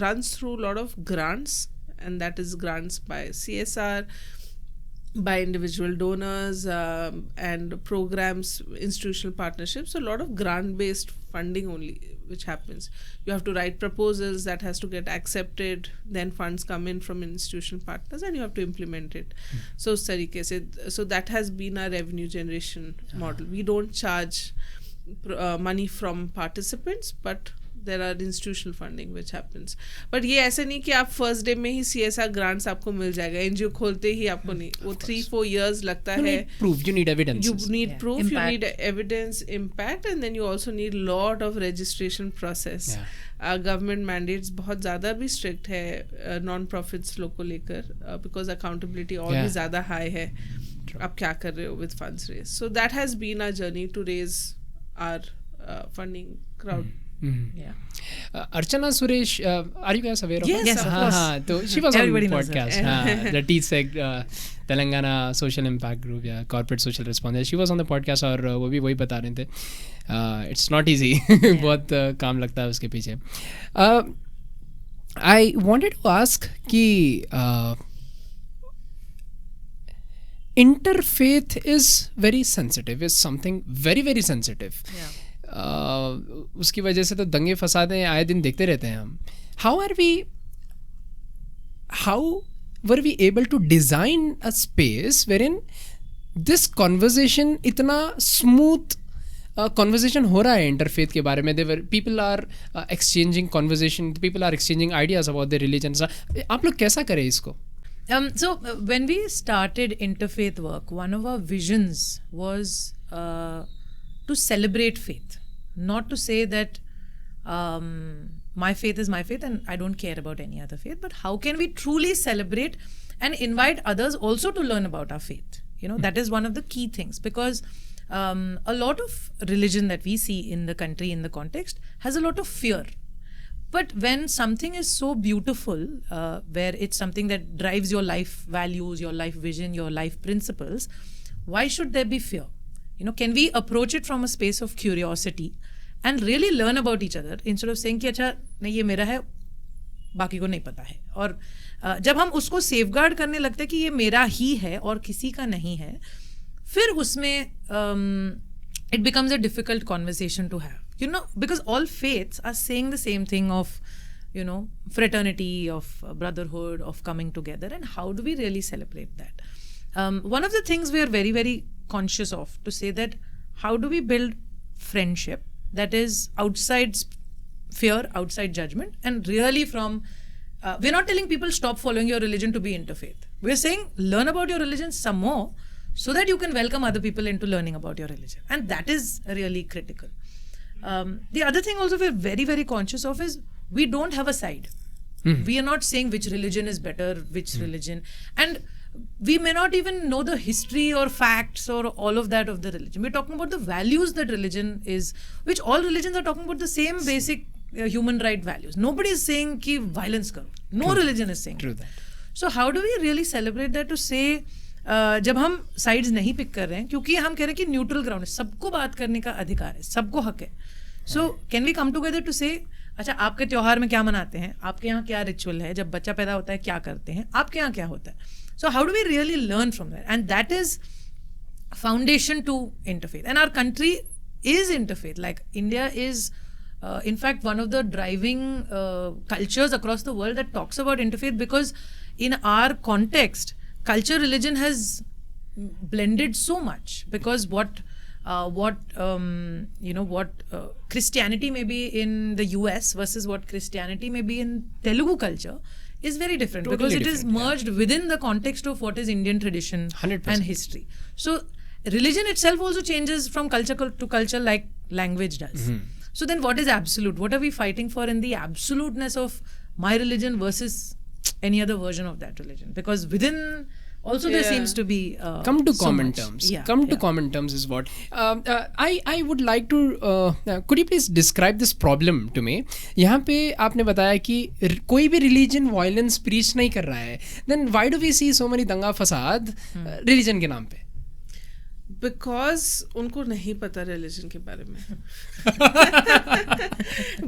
runs through a lot of grants, and that is grants by CSR, by individual donors, and programs, institutional partnerships. So a lot of grant-based funding only which happens. You have to write proposals that has to get accepted, then funds come in from institutional partners and you have to implement it. So so that has been our revenue generation model. We don't charge money from participants, but there are institutional funding which happens. But ये ऐसा नहीं कि आप first day में ही CSR grants आपको मिल जाएगा, NGO खोलते ही आपको नहीं, वो 3-4 years लगता है. Proof, you need evidence. You need proof, impact. You need evidence, impact, and then you also need lot of registration process. Government mandates बहुत ज़्यादा भी strict है non-profits लोग को लेकर, because accountability और भी ज़्यादा high है. आप क्या कर रहे हो with funds raised. So that has been our journey to raise our funding crowd. Archana Suresh, are you guys aware of Yes, of course. So she was Everybody on knows podcast, the TSEC, Telangana Social Impact Group, Corporate Social Response. She was on the podcast और वो भी वही बता रहे थे. It's not easy. बहुत काम लगता है उसके पीछे. I wanted to ask कि interfaith is very sensitive, is something very very sensitive. उसकी वजह से तो दंगे फसादे आए दिन देखते रहते हैं हम. How were we able to design a space wherein this conversation इतना smooth conversation हो रहा है interfaith के बारे में? People are exchanging conversation, people are exchanging ideas about their religion. आप लोग कैसा करें इसको? So when we started interfaith work, one of our visions was to celebrate faith, not to say that my faith is my faith and I don't care about any other faith, but how can we truly celebrate and invite others also to learn about our faith? That is one of the key things, because a lot of religion that we see in the country, in the context, has a lot of fear. But when something is so beautiful, where it's something that drives your life values, your life vision, your life principles, why should there be fear? Can we approach it from a space of curiosity and really learn about each other instead of saying कि अच्छा नहीं ये मेरा है बाकी को नहीं पता है. और जब हम उसको सेफगार्ड करने लगते हैं कि ये मेरा ही है और किसी का नहीं है, फिर उसमें it becomes a difficult conversation to have. Because all faiths are saying the same thing of fraternity, of brotherhood, of coming together, and how do we really celebrate that? One of the things we are very, very conscious of, to say that how do we build friendship that is outside fear, outside judgment, and really from, we're not telling people stop following your religion to be interfaith. We're saying learn about your religion some more so that you can welcome other people into learning about your religion. And that is really critical. The other thing also we're very, very conscious of is we don't have a side. We are not saying which religion is better, which religion. And we may not even know the history or facts or all of that of the religion. We're talking about the values that religion is, which all religions are talking about the same basic human right values. Nobody is saying ki violence karo. No religion is saying True that. So how do we really celebrate that, to say जब हम sides नहीं pick कर रहे हैं, क्योंकि हम कह रहे हैं कि न्यूट्रल ग्राउंड है, सबको बात करने का अधिकार है, सबको हक है. So can we come together to say अच्छा आपके त्योहार में क्या मनाते हैं, आपके यहाँ क्या रिचुअल है, जब बच्चा पैदा होता है क्या करते हैं, आपके यहाँ क्या होता है. So how do we really learn from that, and that is foundation to interfaith. And our country is interfaith. Like India is in fact one of the driving cultures across the world that talks about interfaith, because in our context culture, religion has blended so much, because what Christianity may be in the US versus what Christianity may be in Telugu culture is very different, Totally because it is different, merged within the context of what is Indian tradition 100%. and history. So religion itself also changes from culture to culture like language does. So then what is absolute? What are we fighting for in the absoluteness of my religion versus any other version of that religion? Because within also there seems to be come to so common much. terms. Yeah, Come to yeah. common terms is what I would like to could you please describe this problem to me? यहाँ पे आपने बताया कि कोई भी religion violence preach नहीं कर रहा है, then why do we see so many दंगा फसाद religion के नाम पे? बिकॉज उनको नहीं पता रिलीजन के बारे में.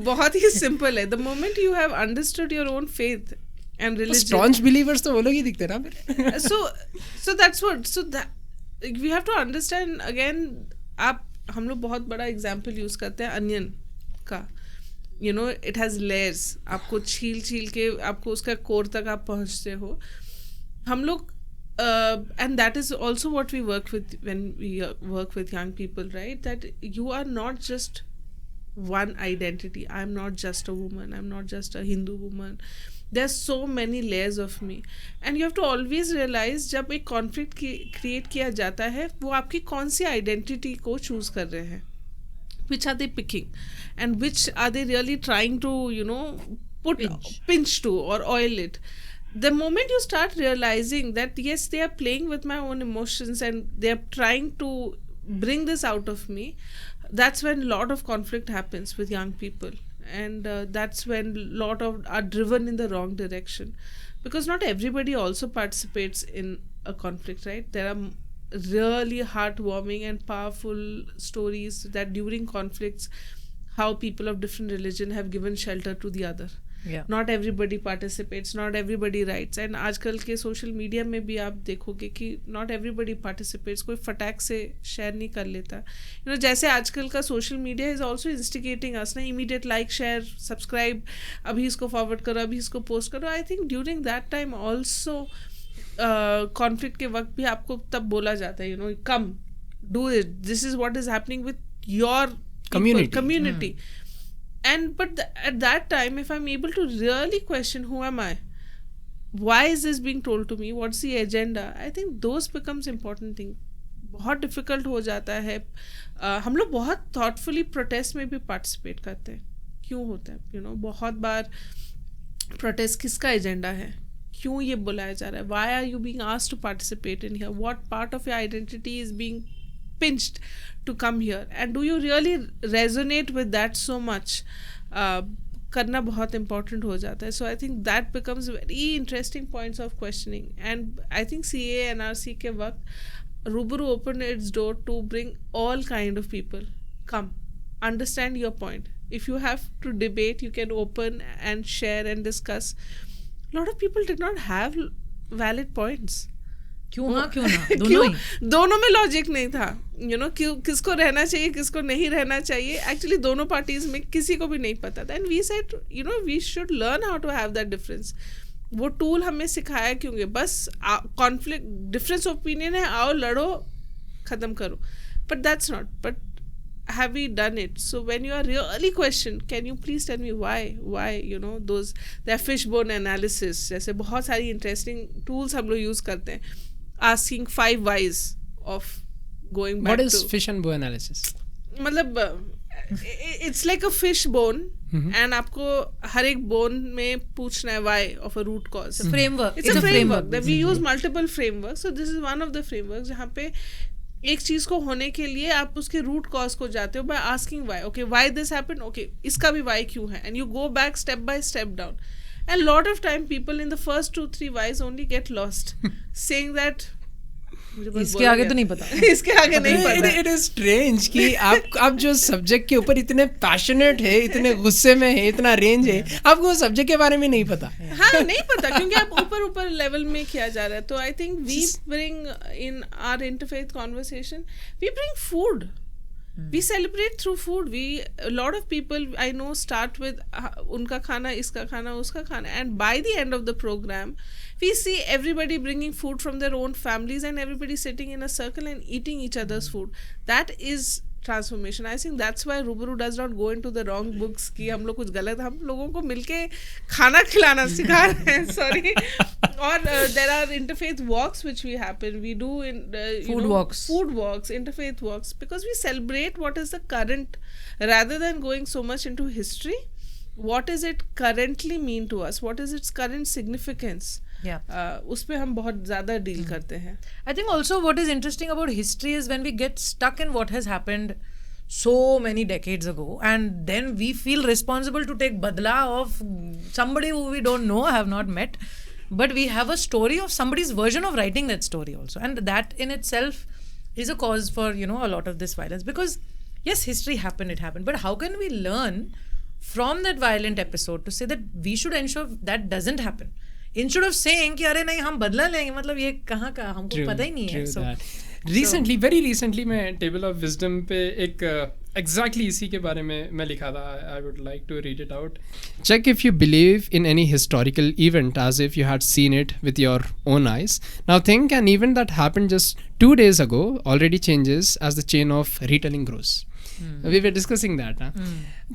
बहुत ही सिंपल है. The moment you have understood your own faith and religion, staunch believers तो वो लोग ही दिखते ना फिर. so that's what, so that we have to understand again. हम लोग बहुत बड़ा एग्जाम्पल यूज करते हैं अनियन का. You know it has layers. आपको छील के आपको उसका कोर तक आप पहुंचते हो. हम लोग and that is also what we work with when we work with young people, right? That you are not just one identity. I'm not just a woman, I'm not just a Hindu woman. There's so many layers of me, and you have to always realize जब एक conflict create किया जाता है, वो आपकी कौन सी identity को choose कर रहे हैं. Which are they picking, and which are they really trying to, you know, pinch to or oil it. The moment you start realizing that yes, they are playing with my own emotions and they are trying to bring this out of me, that's when a lot of conflict happens with young people, and that's when a lot of are driven in the wrong direction, because not everybody also participates in a conflict, right? There are really heartwarming and powerful stories that during conflicts how people of different religion have given shelter to the other. Yeah. Not everybody participates, not everybody writes, and आजकल के social media में भी आप देखोगे कि not everybody participates. कोई फटाक से शेयर नहीं कर लेता. You know, जैसे आजकल का social media is also instigating us ना, immediate like, share, subscribe, अभी इसको फॉरवर्ड करो, अभी इसको पोस्ट करो. I think during that time also conflict के वक्त भी आपको तब बोला जाता है, you no, come do it, this is what is happening with your community. And but at that time, if I'm able to really question who am I, why is this being told to me, what's the agenda, I think those becomes important thing. बहुत difficult हो जाता है. हम लोग बहुत thoughtfully protest में भी participate करते हैं. क्यों होता है, you know, बहुत बार protest किसका एजेंडा है, क्यों ये बुलाया जा रहा है, why are you being asked to participate in here, what part of your identity is being pinched to come here, and do you really resonate with that so much. करना बहुत important हो जाता है. So I think that becomes very interesting points of questioning, and I think CA NRC के वक्त रूबरू opened its door to bring all kind of people. Come, understand your point. If you have to debate, you can open and share and discuss. A lot of people did not have valid points. क्यों ना दोनों में logic नहीं था. किसको रहना चाहिए किसको नहीं रहना चाहिए, एक्चुअली दोनों पार्टीज में किसी को भी नहीं पता था. And we said we should learn how to have that difference. वो टूल हमें सिखाया क्योंकि बस कॉन्फ्लिक्ट डिफरेंस ओपिनियन है, आओ लड़ो ख़त्म करो. But that's not. But have we done it? So when you are really questioned, can you please tell me why those the fishbone analysis जैसे बहुत सारी interesting tools हम लोग use करते हैं, asking 5 whys of going back to. What is fish and bone analysis? मतलब it's like a fish bone and आपको हर एक bone में पूछना है why of a root cause. It's a framework. It's a framework that we use multiple frameworks. So this is one of the frameworks जहाँ पे एक चीज को होने के लिए आप उसके रूट कॉज को जाते हो by asking why. Okay why this happened, okay इसका भी व्हाई क्यों है, and you go back step by step down. And lot of time people in the first 2-3 whys only get lost saying that इसके आगे तो नहीं पता. इसके आगे नहीं पता. इट इज स्ट्रेंज कि आप जो सब्जेक्ट के ऊपर इतने पैशनेट है, इतने गुस्से में है, इतना रेंज है, आपको उस सब्जेक्ट के बारे में नहीं पता. हाँ नहीं पता क्योंकि आप ऊपर लेवल में किया जा रहा है. तो I think we bring in our interfaith conversation, we bring food. We celebrate through food. A lot of people I know start with unka khana, iska khana, uska khana, and by the end of the program, we see everybody bringing food from their own families and everybody sitting in a circle and eating each other's food. That is transformation. I think that's why Rubaru does not go into the wrong books कि हम लोग कुछ गलत, हम लोगों को मिलके खाना खिलाना सिखा रहे हैं. Sorry. और there are interfaith walks which we happen. We do in food walks, interfaith walks, because we celebrate what is the current rather than going so much into history. What is it currently mean to us? What is its current significance? उस पे हम बहुत ज़्यादा deal करते हैं. I think also what is interesting about history is when we get stuck in what has happened so many decades ago, and then we feel responsible to take badla of somebody who we don't know, have not met, but we have a story of somebody's version of writing that story also, and that in itself is a cause for a lot of this violence. Because yes, history happened, it happened, but how can we learn from that violent episode to say that we should ensure that doesn't happen, instead of saying कि अरे नहीं हम बदला लेंगे, मतलब ये कहाँ का हमको पता ही नहीं है. So very recently मैं टेबल ऑफ विजडम पे एक exactly इसी के बारे में मैं लिखा था. I would like to read it out. Check if you believe in any historical event as if you had seen it with your own eyes. Now think an event that happened just 2 days ago already changes as the chain of retelling grows. We were discussing that.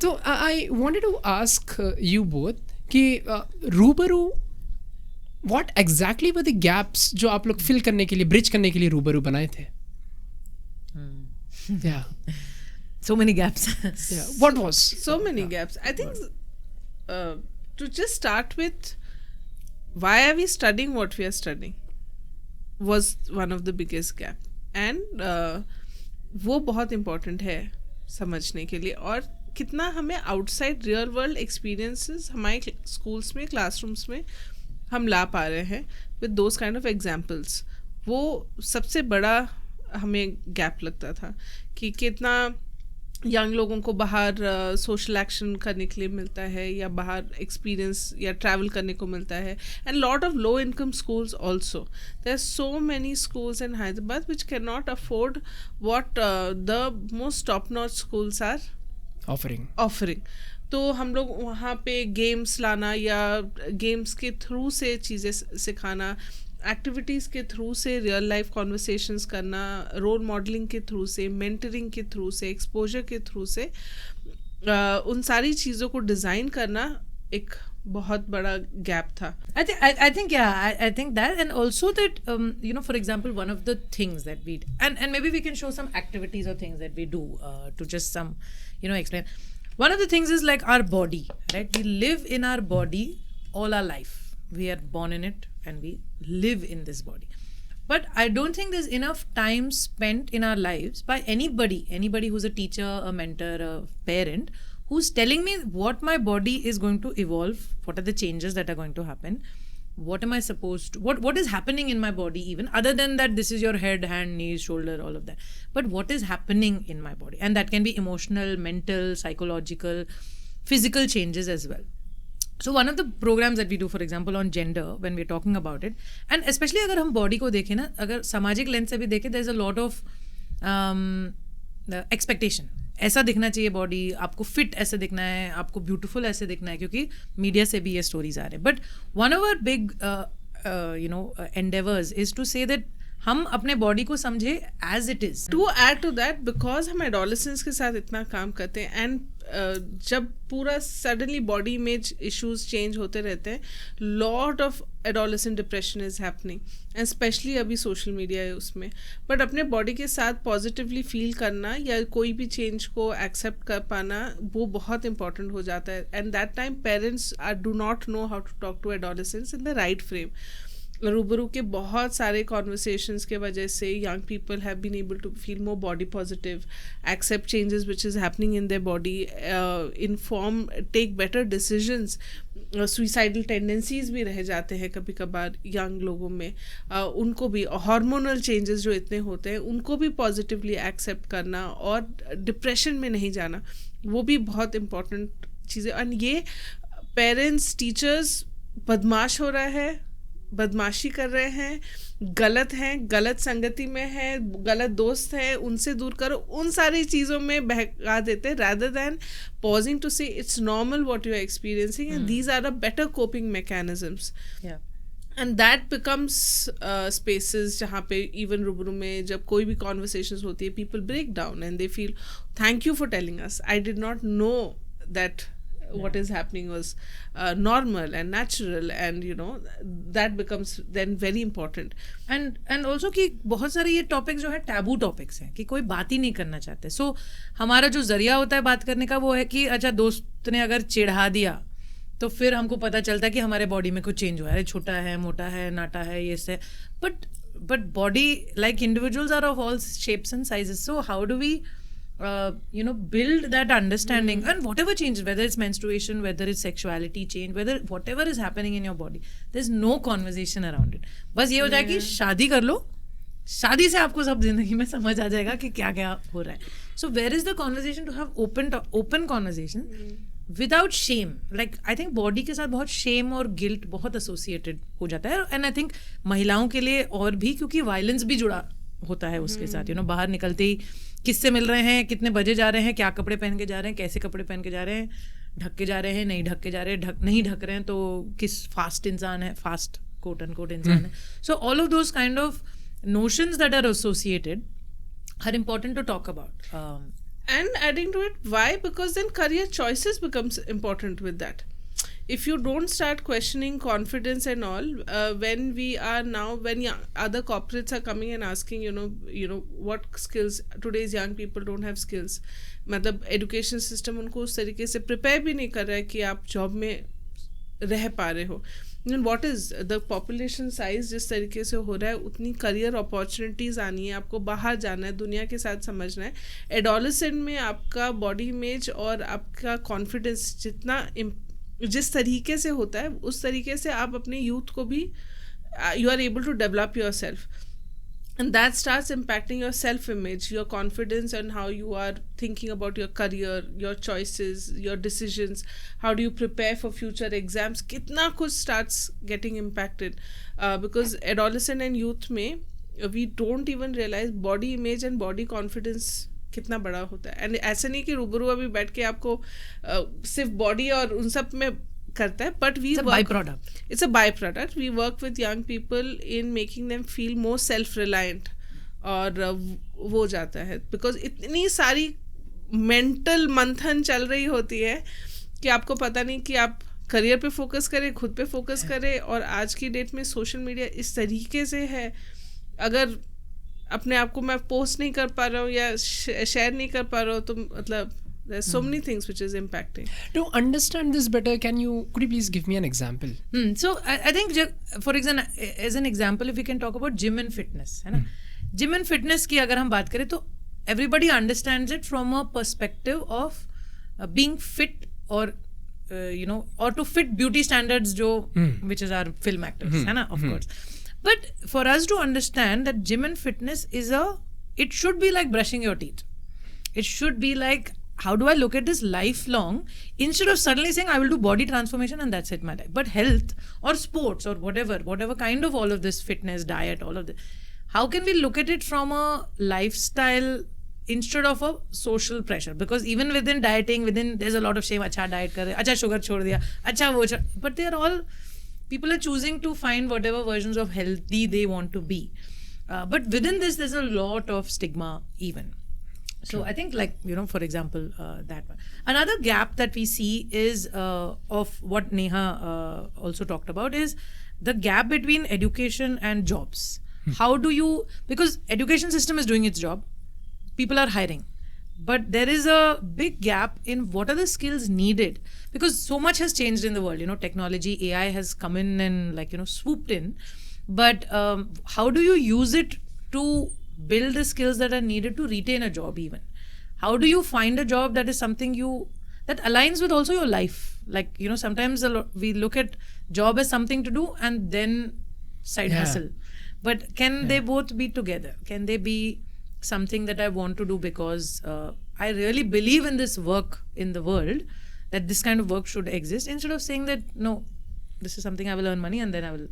So I wanted to ask you both कि रूबरू what exactly were the gaps जो आप लोग fill करने के लिए, bridge करने के लिए रूबरू बनाए थे? Yeah. So many gaps. Yeah. What was? So many gaps. I think to just start with, why are we studying what we are studying was one of the biggest gap. And वो बहुत important है समझने के लिए, और कितना हमें outside real world experiences हमारे schools में, classrooms में हम ला पा रहे हैं with those kind of examples. वो सबसे बड़ा हमें गैप लगता था कि कितना यंग लोगों को बाहर सोशल एक्शन करने के लिए मिलता है, या बाहर एक्सपीरियंस या ट्रैवल करने को मिलता है. And lot of low income schools also. There are so many schools in Hyderabad which can not afford what the most top notch schools are offering. तो हम लोग वहाँ पे गेम्स लाना, या गेम्स के थ्रू से चीज़ें सिखाना, एक्टिविटीज़ के थ्रू से रियल लाइफ कॉन्वर्सेशंस करना, रोल मॉडलिंग के थ्रू से, मेंटरिंग के थ्रू से, एक्सपोजर के थ्रू से, उन सारी चीज़ों को डिज़ाइन करना एक बहुत बड़ा गैप था. I think that, and also that for example, one of the things that we and maybe we can show some activities or things that we do to just some explain. One of the things is like our body, right? We live in our body all our life. We are born in it and we live in this body. But I don't think there's enough time spent in our lives by anybody who's a teacher, a mentor, a parent, who's telling me what my body is going to evolve, what are the changes that are going to happen, what am I supposed to, what is happening in my body, even other than that this is your head, hand, knees, shoulder, all of that. But what is happening in my body? And that can be emotional, mental, psychological, physical changes as well. So one of the programs that we do, for example, on gender, when we're talking about it, and especially अगर हम body को देखें ना, अगर सामाजिक lens से भी देखें, there's a lot of expectation, ऐसा दिखना चाहिए बॉडी, आपको फिट ऐसे दिखना है, आपको ब्यूटीफुल ऐसे दिखना है, क्योंकि मीडिया से भी ये स्टोरीज आ रहे हैं. But one of our big endeavours is to say that हम अपने बॉडी को समझे as it is. To add to that, because हम एडोलेसेंस के साथ इतना काम करते हैं एंड जब पूरा suddenly body image issues change होते रहते हैं, lot of adolescent depression is happening and specially अभी सोशल मीडिया है उसमें. बट अपने बॉडी के साथ पॉजिटिवली फील करना या कोई भी चेंज को एक्सेप्ट कर पाना, वो बहुत इंपॉर्टेंट हो जाता है. And that time parents do not know how to talk to adolescents in the right frame. Roobaroo के बहुत सारे कॉन्वर्सेशंस के वजह से young people have been able to feel more body positive, accept changes which is happening in their body, inform, take better decisions. Suicidal tendencies भी रह जाते हैं कभी कभार यंग लोगों में. उनको भी हार्मोनल चेंजेस जो इतने होते हैं उनको भी पॉजिटिवली एक्सेप्ट करना और डिप्रेशन में नहीं जाना, वो भी बहुत इम्पोर्टेंट चीज़ें. एंड ये पेरेंट्स, टीचर्स बदमाश हो रहा है, बदमाशी कर रहे हैं, गलत हैं, गलत संगति में है, गलत दोस्त हैं, उनसे दूर करो, उन सारी चीज़ों में बहका देते rather than pausing to say it's normal what you are experiencing and these are the better coping mechanisms. Yeah. And that becomes spaces जहाँ पे even रूबरू में जब कोई भी conversations होती है, people break down and they feel thank you for telling us, I did not know that what is happening was normal and natural, and you know that becomes then very important. And also कि बहुत सारे ये topics जो है taboo topics हैं कि कोई बात ही नहीं करना चाहते. सो हमारा जो जरिया होता है बात करने का वो है कि अच्छा दोस्त ने अगर चिढ़ा दिया तो फिर हमको पता चलता है कि हमारे बॉडी में कुछ चेंज हुआ है, छोटा है, मोटा है, नाटा है, ये से. But body like individuals are of all shapes and sizes. So how do we build that understanding and whatever changes, whether it's menstruation, whether it's sexuality change, whatever is happening in your body, there's no conversation around it. बस ये हो जाए कि शादी कर लो, शादी से आपको सब जिंदगी में समझ आ जाएगा कि क्या क्या हो रहा है. So where is the conversation to have open conversation without shame? Like I think body के साथ बहुत shame और guilt बहुत associated हो जाता है. And I think महिलाओं के लिए और भी, क्योंकि violence भी जुड़ा होता है उसके साथ. बाहर निकलते ही किससे मिल रहे हैं, कितने बजे जा रहे हैं, क्या कपड़े पहन के जा रहे हैं, कैसे कपड़े पहन के जा रहे हैं, ढक के जा रहे हैं, नहीं ढक के जा रहे हैं, नहीं ढक रहे हैं तो किस फास्ट इंसान है, फास्ट कोट अनकोट इंसान है. So all of those kind of notions that are associated are important to talk about. And adding to it, why? Because then career choices becomes important with that. If you don't start questioning confidence and all, when we are now, when other corporates are coming and asking, you know, what skills, today's young people don't have skills. मतलब education system उनको उस तरीके से prepare भी नहीं कर रहा है कि आप job में रह पा रहे हो. And what is the population size जिस तरीके से हो रहा है, उतनी career opportunities आनी है, आपको बाहर जाना है, दुनिया के साथ समझना है. Adolescent में आपका body image और आपका confidence जिस तरीके से होता है, उस तरीके से आप अपने यूथ को भी you are able to develop yourself, and that starts impacting your self image, your confidence, and how you are thinking about your career, your choices, your decisions, how do you prepare for future exams. कितना कुछ starts getting impacted because adolescent and youth में we don't even realize body image and body confidence कितना बड़ा होता है. And ऐसा नहीं कि रूबरू अभी बैठ के आपको सिर्फ बॉडी और उन सब में करता है, but we it's a by product. We work with young people in making them feel more self reliant, और वो जाता है बिकॉज इतनी सारी मेंटल मंथन चल रही होती है कि आपको पता नहीं कि आप करियर पे फोकस करें, खुद पे फोकस करें. और आज की डेट में सोशल मीडिया इस तरीके से है, अगर अपने आप को मैं पोस्ट नहीं कर पा रहा हूँ या शेयर नहीं कर पा रहा हूँ तो मतलब there's so many things which is impacting. To understand this better, could you please give me an example? So I think for example, as an example, if we can talk about gym and fitness, है ना, gym and fitness की अगर हम बात करें तो everybody understands it from a perspective of being fit or or to fit beauty standards जो which is our film actors, है ना, of course. But for us to understand that gym and fitness it should be like brushing your teeth. It should be like, how do I look at this lifelong, instead of suddenly saying I will do body transformation and that's it my life. But health or sports or whatever kind of all of this, fitness, diet, all of this, how can we look at it from a lifestyle instead of a social pressure? Because even within dieting, there's a lot of shame. Acha diet kar rahe, acha sugar chhod diya, acha wo, but they are all, people are choosing to find whatever versions of healthy they want to be. But within this, there's a lot of stigma even. So I think, like, for example, that one. Another gap that we see is of what Neha also talked about is the gap between education and jobs. How do you, because education system is doing its job, people are hiring, but there is a big gap in what are the skills needed, because so much has changed in the world. Technology, AI has come in and swooped in, but how do you use it to build the skills that are needed to retain a job even? How do you find a job that is something that aligns with also your life? Like, sometimes we look at job as something to do and then side hustle. But can they both be together? Can they be something that I want to do because I really believe in this work in the world, that this kind of work should exist, instead of saying that, no, this is something I will earn money and then I will,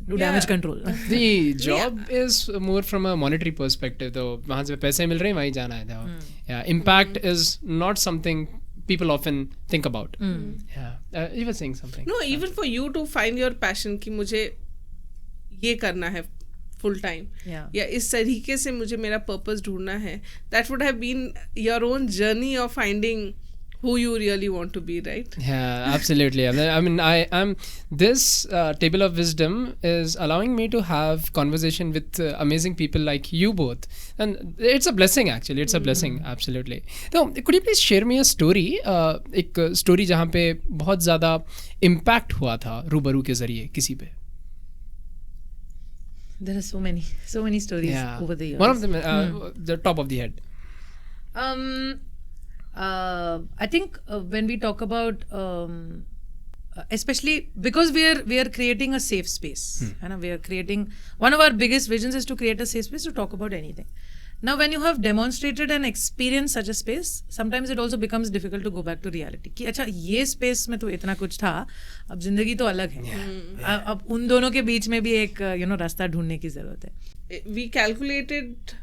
do damage control. The job is more from a monetary perspective, though. वहाँ से पैसे मिल रहे हैं, वहीं जाना है, though. Yeah, impact is not something people often think about. Yeah, you were saying something. No, even for you to find your passion कि मुझे ये करना है full time, या इस तरीके से मुझे मेरा purpose ढूंढना है, that would have been your own journey of finding who you really want to be, right? Yeah, absolutely. I mean, I'm this table of wisdom is allowing me to have conversation with amazing people like you both, and it's a blessing actually. It's a blessing, absolutely. So, could you please share me a story? एक story जहाँ पे बहुत ज़्यादा impact हुआ था रूबरू के ज़रिए किसी पे. There are so many stories over the years. One of them, the top of the head. I think when we talk about, especially because we are creating a safe space, and we are creating, one of our biggest visions is to create a safe space to talk about anything. Now, when you have demonstrated and experienced such a space, sometimes it also becomes difficult to go back to reality. कि अच्छा ये space में तो इतना कुछ था, अब जिंदगी तो अलग है. अब उन दोनों के बीच में भी एक रास्ता ढूंढने की जरूरत है. We calculated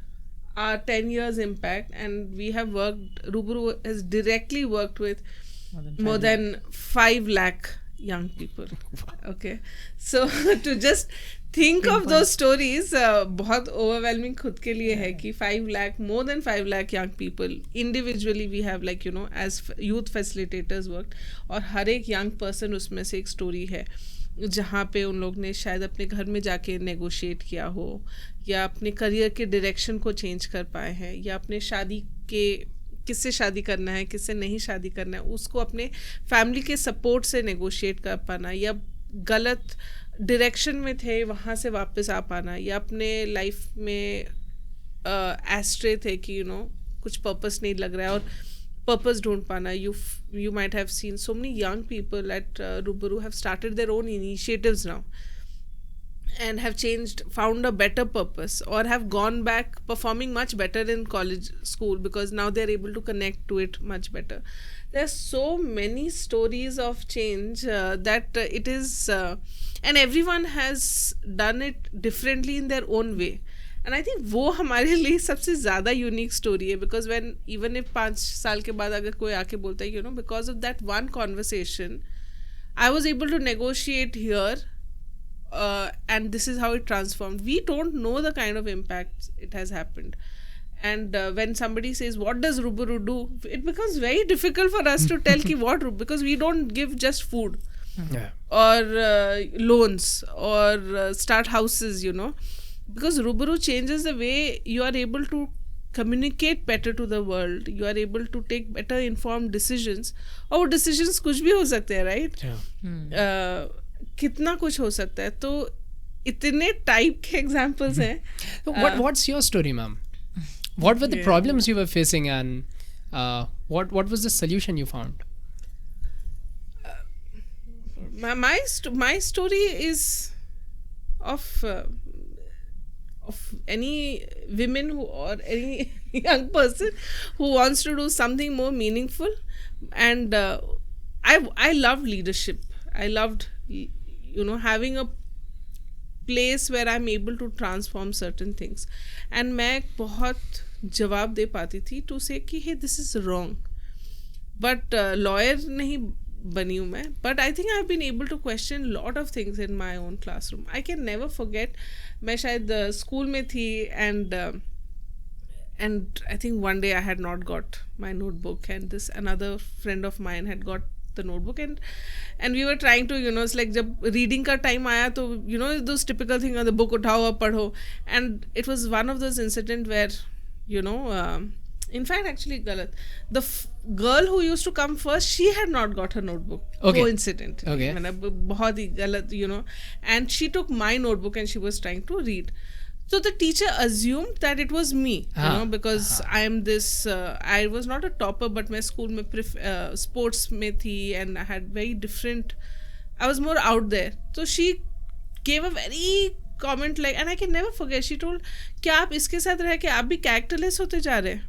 our 10 years impact, and we have worked, Ruburu has directly worked with more than 5 lakh young people. Okay, so to just think of those stories, बहुत overwhelming खुद के लिए है कि 5 lakh, more than 5 lakh young people individually we have, like, as youth facilitators worked, और हर एक young person उसमें से एक story है जहाँ पे उन लोग ने शायद अपने घर में जाके नेगोशिएट किया हो, या अपने करियर के डायरेक्शन को चेंज कर पाए हैं, या अपने शादी के किससे शादी करना है, किससे नहीं शादी करना है, उसको अपने फैमिली के सपोर्ट से नेगोशिएट कर पाना, या गलत डायरेक्शन में थे वहाँ से वापस आ पाना, या अपने लाइफ में एस्ट्रे थे कि कुछ पर्पस नहीं लग रहा है और पर्पस ढूंढ पाना. You might have seen so many young people at Ruburu have started their own initiatives now and have found a better purpose, or have gone back performing much better in college, school, because now they're able to connect to it much better. There's so many stories of change that it is, and everyone has done it differently in their own way. And I think वो हमारे लिए सबसे ज़्यादा unique story है, because when even if 5 साल के बाद अगर कोई आके बोलता है because of that one conversation I was able to negotiate here and this is how it transformed. We don't know the kind of impact it has happened. And when somebody says, what does Ruburu do? It becomes very difficult for us to tell because we don't give just food or loans or start houses, because Ruburu changes the way you are able to communicate better to the world. You are able to take better informed decisions. और decisions कुछ भी हो सकते हैं, right? कितना कुछ हो सकता है. तो इतने टाइप के एग्जांपल्स हैं. What's your story, ma'am? What were the problems you were facing, and what was the solution you found? My story is of any women or any young person who wants to do something more meaningful. And I loved leadership. I loved having a place where I'm able to transform certain things. And मैं बहुत जवाब दे पाती थी to say कि hey, this is wrong. But lawyer नहीं बनी हूँ मैं, but I think I've been able to question lot of things in my own classroom. I can never forget, मैं शायद school में थी and I think one day I had not got my notebook, and this another friend of mine had got the notebook, and we were trying to, you know, it's like जब reading का time आया तो, you know, those typical thing, the book उठाओ और पढ़ो, and it was one of those incident where, you know, in fact actually galat, the girl who used to come first, she had not got her notebook. Okay. Coincident. Okay. मतलब बहुत ही गलत, you know, and she took my notebook and she was trying to read. So the teacher assumed that it was me, you know, because I am this, I was not a topper, but my school में sports में थी, and I had very different, I was more out there. So she gave a very comment like, and I can never forget, she told, क्या आप इसके साथ रह के आप भी characterless होते जा रहे हैं?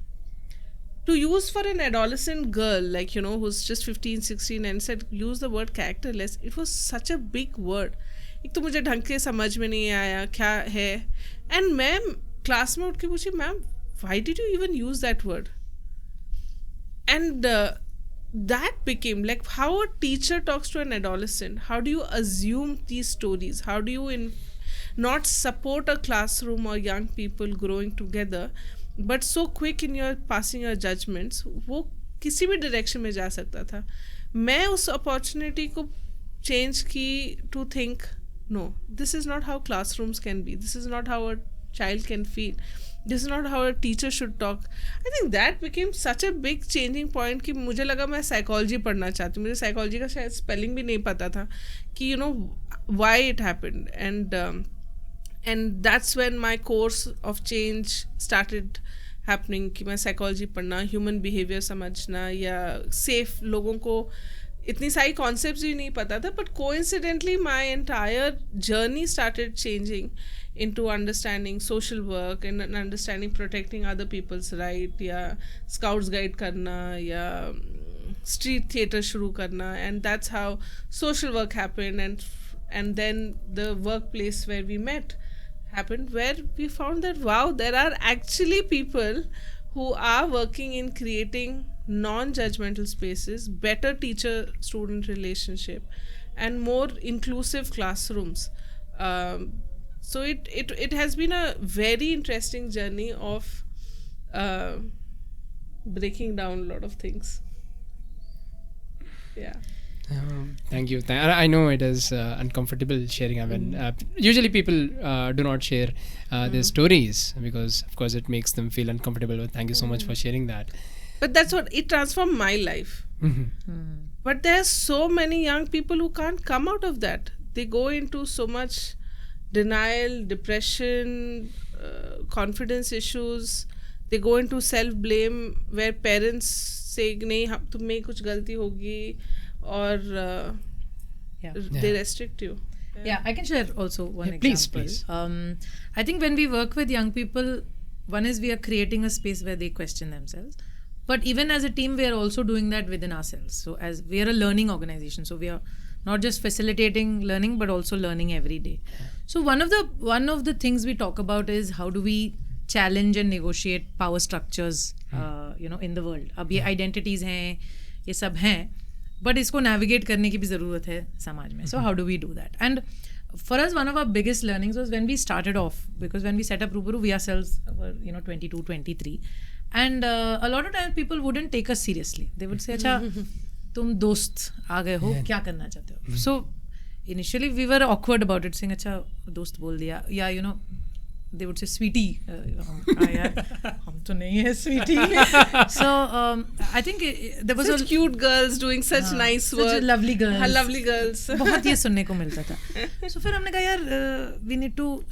To use for an adolescent girl, like, you know, who's just 15, 16 and said, use the word characterless, it was such a big word. एक तो मुझे ढंग से समझ में नहीं आया क्या है, एंड मैं क्लास में उठ के पूछी, ma'am why did you even use that word? And that became like how a teacher talks to an adolescent. How do you assume these stories? How do you not support a classroom or young people growing together, but so quick in your passing your judgments? वो किसी भी direction में जा सकता था. मैं उस opportunity को change की to think, no, this is not how classrooms can be. This is not how a child can feel. This is not how a teacher should talk. I think that became such a big changing point कि मुझे लगा मैं psychology पढ़ना चाहती हूँ. मुझे psychology का शायद spelling भी नहीं पता था कि, you know, why it happened. And that's when my course of change started happening कि मैं psychology पढ़ना, human behavior समझना, या safe लोगों को इतनी सारी कॉन्सेप्ट्स भी नहीं पता था, but coincidentally my entire journey started changing into understanding social work and understanding protecting other people's right, या scouts guide करना, या street theater शुरू करना, and that's how social work happened, and then the workplace where we met happened, where we found that wow, there are actually people who are working in creating non-judgmental spaces, better teacher-student relationship, and more inclusive classrooms. So it has been a very interesting journey of breaking down a lot of things. Yeah. Thank you. I know it is uncomfortable sharing. I mean, usually people do not share their stories because, of course, it makes them feel uncomfortable. But thank you so much for sharing that. But that's what it transformed my life. But there's so many young people who can't come out of that. They go into so much denial, depression, confidence issues. They go into self-blame where parents say, "नहीं, हम तुम्हें कुछ गलती होगी," or they restrict you. Yeah, I can share also one Please, example. please. I think when we work with young people, one is we are creating a space where they question themselves. But even as a team, we are also doing that within ourselves. So as we are a learning organization, so we are not just facilitating learning, but also learning every day. So one of the things we talk about is how do we challenge and negotiate power structures, in the world. अब ये identities हैं, ये सब हैं, but इसको navigate करने की भी ज़रूरत है समाज में. So how do we do that? And for us, one of our biggest learnings was when we started off, because when we set up Rubaru, we ourselves were 22, 23. And a lot of times people wouldn't take us seriously. They would say, अच्छा तुम दोस्त आ गए हो, क्या करना चाहते हो? So initially we were awkward about it, saying अच्छा दोस्त बोल दिया, या they would say sweetie, हम तो नहीं है sweetie. So I think there was such cute girls doing such nice work, such lovely girls, lovely girls. बहुत ये सुनने को मिलता था. So फिर हमने कहा यार we need to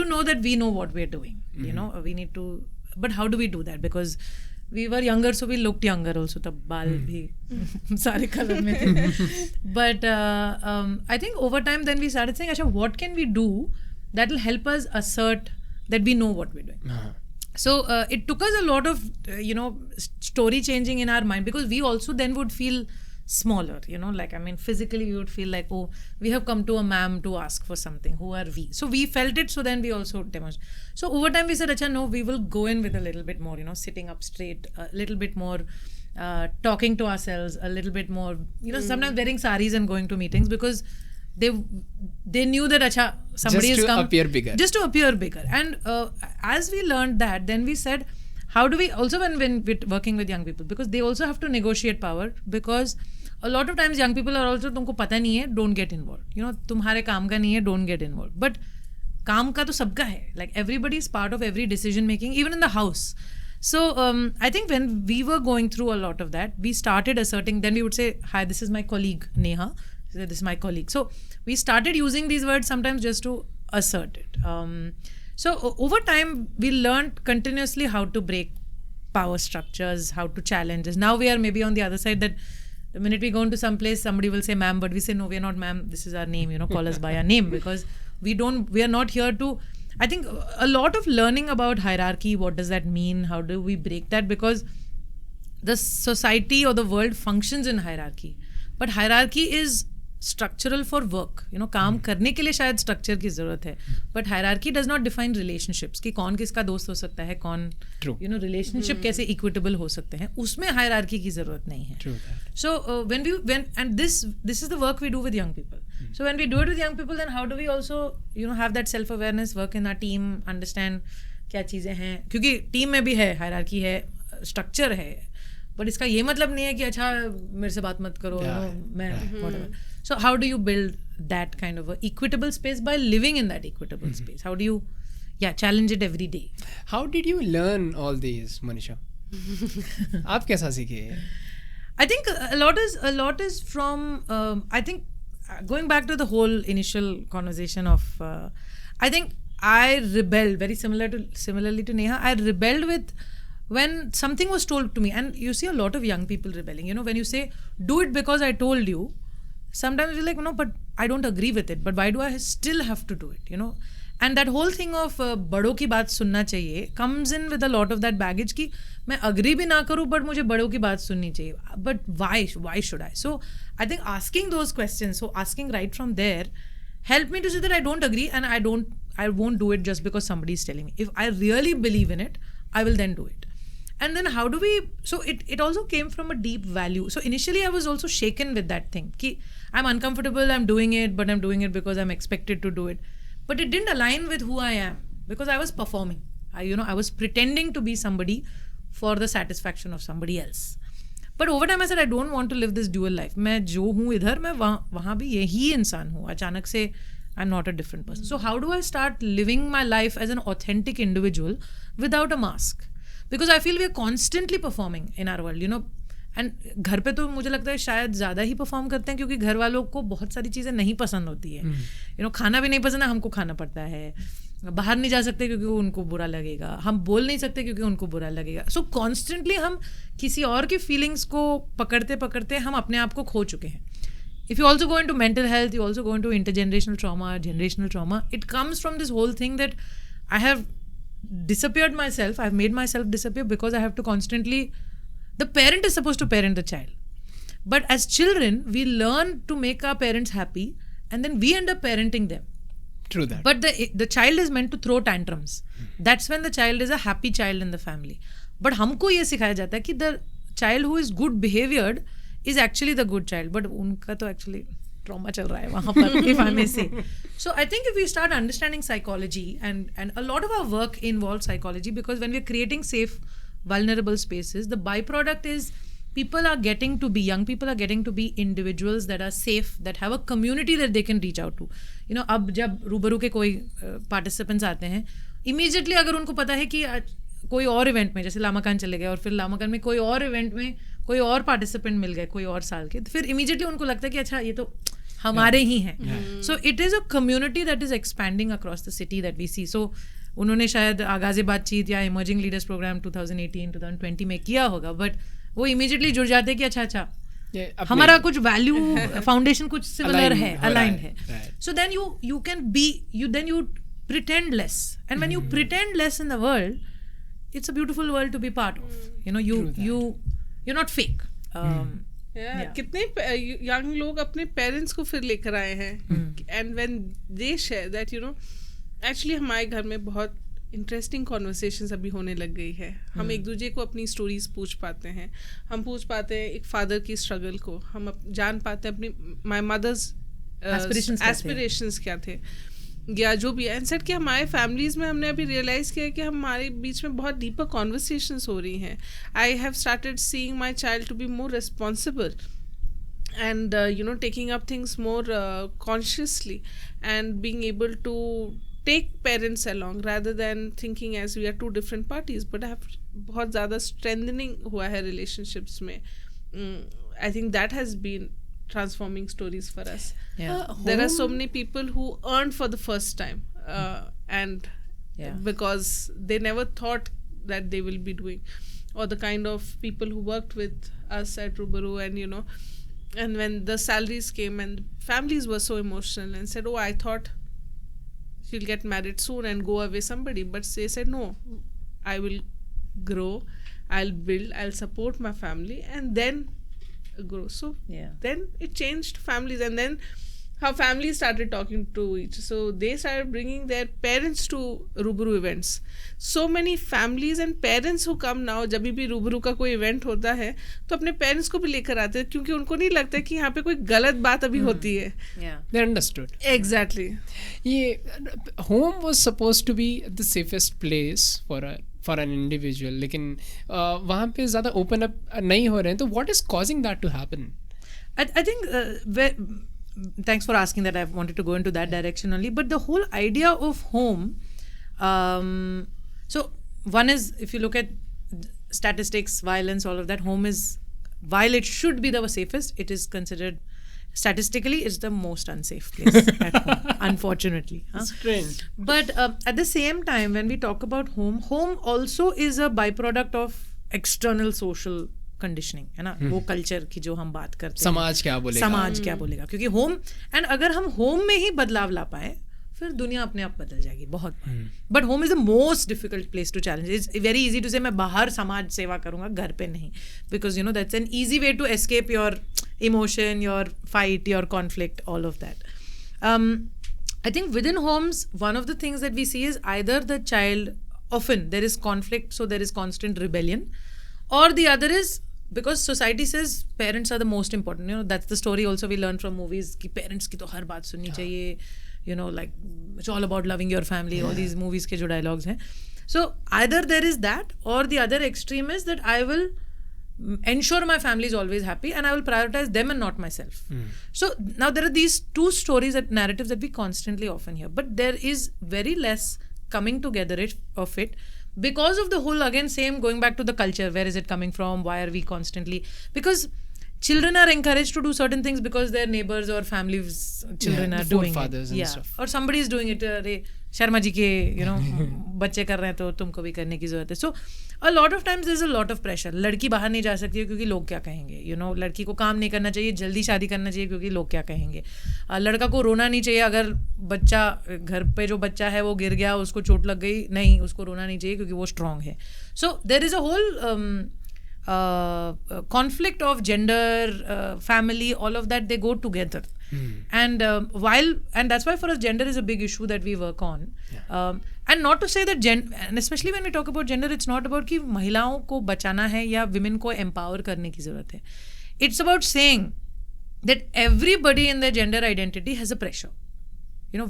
know that we know what we're doing. We need to. But how do we do that? Because we were younger, so we looked younger also. तब बाल भी सारे कलर में थे. But I think over time then we started saying, अच्छा, what can we do that will help us assert that we know what we're doing. So it took us a lot of story changing in our mind, because we also then would feel smaller, you know, like, I mean, physically we would feel like, oh, we have come to a ma'am to ask for something. Who are we? So we felt it, so then we also demonstrated. So over time we said, acha, no, we will go in with a little bit more, you know, sitting up straight, a little bit more talking to ourselves, a little bit more, you know, sometimes wearing saris and going to meetings, because they knew that, acha, somebody just has to come. appear bigger. Just to appear bigger. And as we learned that, then we said, how do we, also when we're working with young people, because they also have to negotiate power, because a lot of times young people are also, तुमको पता नहीं है, don't get involved. You know, तुम्हारे काम का नहीं है, don't get involved. But काम का तो सबका है. Like, everybody is part of every decision making, even in the house. So I think when we were going through a lot of that, we started asserting, then we would say, hi, this is my colleague, Neha. This is my colleague. So we started using these words sometimes just to assert it. So over time, we learned continuously how to break power structures, how to challenge this. Now we are maybe on the other side, that the minute we go into some place, somebody will say ma'am, but we say, no, we are not ma'am, this is our name, you know, call us by our name, because we are not here to, I think a lot of learning about hierarchy, what does that mean, how do we break that, because the society or the world functions in hierarchy, but hierarchy is structural for work, you know, काम करने के लिए शायद structure की ज़रूरत है, but hierarchy does not define relationships, कि कौन किसका दोस्त हो सकता है, कौन, you know, relationship कैसे equitable हो सकते हैं, उसमें hierarchy की ज़रूरत नहीं है. True that. So and this is the work we do with young people. So when we do it with young people, then how do we also, you know, have that self awareness, work in our team, understand क्या चीज़ें हैं, क्योंकि team में भी है hierarchy है, structure है, but इसका ये मतलब नहीं है कि अच्छा मेरे से बात मत करो, मैं whatever. So how do you build that kind of a equitable space by living in that equitable space? How do you challenge it every day? How did you learn all these, Monisha? आप कैसा सीखे? I think a lot is from I think going back to the whole initial conversation of I think I rebelled very similarly to Neha. I rebelled with when something was told to me, and you see a lot of young people rebelling, you know, when you say do it because I told you, sometimes you're like, no, but I don't agree with it, but why do I still have to do it, you know? And that whole thing of बड़ों की बात सुनना चाहिए comes in with a lot of that baggage कि मैं agree भी ना करूँ but मुझे बड़ों की बात सुननी चाहिए, but why should I? So I think asking those questions, so asking right from there helped me to say that I don't agree, and I won't do it just because somebody is telling me. If I really believe in it, I will then do it. And then how do we, so it also came from a deep value. So initially I was also shaken with that thing ki I'm uncomfortable, I'm doing it, but I'm doing it because I'm expected to do it. But it didn't align with who I am, because I was performing. I was pretending to be somebody for the satisfaction of somebody else. But over time I said I don't want to live this dual life. मैं जो हूँ इधर, मैं वहाँ भी यही इंसान हूँ. अचानक से I'm not a different person. So how do I start living my life as an authentic individual without a mask? Because I feel we are constantly performing in our world, you know. And घर पे तो मुझे लगता है शायद ज़्यादा ही perform करते हैं, क्योंकि घर वालों को बहुत सारी चीज़ें नहीं पसंद होती है, यू नो, खाना भी नहीं पसंद है, हमको खाना पड़ता है, बाहर नहीं जा सकते क्योंकि उनको बुरा लगेगा, हम बोल नहीं सकते क्योंकि उनको बुरा लगेगा. सो कॉन्स्टेंटली हम किसी और की फीलिंग्स को पकड़ते पकड़ते हम अपने आप को खो चुके हैं. If you also go into mental health, you also go into intergenerational trauma, generational trauma, it comes from this whole thing that I have disappeared myself, I've made myself disappear because I have to constantly, the parent is supposed to parent the child, but as children we learn to make our parents happy and then we end up parenting them. True that. But the child is meant to throw tantrums. That's when the child is a happy child in the family. But हमको ये सिखाया जाता है कि the child who is good behaviored is actually the good child, but उनका तो actually trauma चल रहा है वहाँ पर, if I may say. So I think if we start understanding psychology, and a lot of our work involves psychology, because when we're creating safe, vulnerable spaces, the byproduct is young people are getting to be individuals that are safe, that have a community that they can reach out to. You know, अब जब रूबरू के कोई participants आते हैं, immediately अगर उनको पता है कि कोई और इवेंट में, जैसे लामाकान चले गए और फिर लामाकान में कोई और इवेंट में कोई और पार्टिसिपेंट मिल गए कोई और साल के, तो फिर इमीडिएटली उनको लगता है कि अच्छा ये तो हमारे ही हैं. So it is a community that is expanding across the city that we see. So उन्होंने शायद आगाज़े बातचीत या इमर्जिंग लीडर्स प्रोग्राम 2018-2020 में किया होगा, बट वो इमीडिएटली जुड़ जाते हैं कि अच्छा हमारा कुछ वैल्यू फाउंडेशन कुछ सिमिलर है, अलाइंड है. So then you can be, then you pretend less, and when you pretend less in the world, it's a beautiful world to be part of. You know, you're not fake. Yeah. कितने young लोग अपने parents को फिर लेकर आए हैं, and when they share that actually हमारे घर में बहुत इंटरेस्टिंग कॉन्वर्सेशंस अभी होने लग गई है. हम एक दूसरे को अपनी स्टोरीज पूछ पाते हैं, हम पूछ पाते हैं एक फादर की स्ट्रगल को, हम जान पाते हैं अपनी माई मदर्स एस्पिरेशंस क्या थे या जो भी है. एंड सेट कि हमारे फैमिलीज़ में हमने अभी रियलाइज़ किया कि हमारे बीच में बहुत डीपर कॉन्वर्सेशंस हो रही हैं. I have started seeing my child to be more responsible and taking up things more consciously and being able to take parents along rather than thinking as we are two different parties, but have बहुत ज़्यादा strengthening हुआ है relationships में. I think that has been transforming stories for us. There are so many people who earned for the first time and because they never thought that they will be doing, or the kind of people who worked with us at Rubaru, and when the salaries came and families were so emotional and said, oh, I thought she'll get married soon and go away somebody, but they said, no, I will grow, I'll build, I'll support my family and then grow. So then it changed families, and then how families started talking to each, so they started bringing their parents to Rubaru events. So many families and parents who come now, जब भी रूबरू का कोई event होता है तो अपने parents को भी लेकर आते हैं, क्योंकि उनको नहीं लगता कि यहाँ पे कोई गलत बात अभी होती है. They understood. Exactly. ये home was supposed to be the safest place for an individual, लेकिन वहाँ पे ज़्यादा open up नहीं हो रहे हैं. तो what is causing that to happen? I think thanks for asking that. I wanted to go into that direction only, but the whole idea of home, so one is, if you look at statistics, violence, all of that, home is, while it should be the safest, it is considered statistically it's the most unsafe place at home, unfortunately. Strange. But at the same time, when we talk about home also is a byproduct of external social conditioning है ना, वो culture की जो हम बात करते हैं, समाज क्या बोलेगा, क्योंकि होम, एंड अगर हम होम में ही बदलाव ला पाए फिर दुनिया अपने आप बदल जाएगी बहुत. But home is the most difficult place to challenge. It's very easy to say मैं बाहर समाज सेवा करूंगा, घर पे नहीं, because that's an easy way to escape your emotion, your fight, your conflict, all of that. I think within homes one of the things that we see is either the child, often there is conflict, so there is constant rebellion, और the other is because society says parents are the most important. That's the story also we learn from movies कि parents की तो हर बात सुननी चाहिए, like it's all about loving your family, all these movies के जो dialogues हैं. So either there is that, or the other extreme is that I will ensure my family is always happy and I will prioritize them and not myself. So now there are these two stories, that narratives that we constantly often hear, but there is very less coming together of it. Because of the whole, again, same, going back to the culture, where is it coming from, why are we constantly, because children are encouraged to do certain things because their neighbors or families children are doing it, and stuff. or somebody is doing it, Sharma ji के बच्चे कर रहे हैं तो तुमको भी करने की जरूरत है. So a lot of times there is a lot of pressure. लड़की बाहर नहीं जा सकती है क्योंकि लोग क्या कहेंगे, लड़की को काम नहीं करना चाहिए, जल्दी शादी करना चाहिए क्योंकि लोग क्या कहेंगे. लड़का को रोना नहीं चाहिए, अगर बच्चा घर पे जो बच्चा है वो गिर गया, उसको चोट लग गई, नहीं, उसको रोना नहीं चाहिए क्योंकि वो स्ट्रांग है. So there is a whole conflict of gender, family, all of that, they go together. And and that's why for us gender is a big issue that we work on. And not to say that and especially when we talk about gender, it's not about कि महिलाओं को बचाना है या women को empower करने की जरूरत है. It's about saying that everybody in their gender identity has a pressure.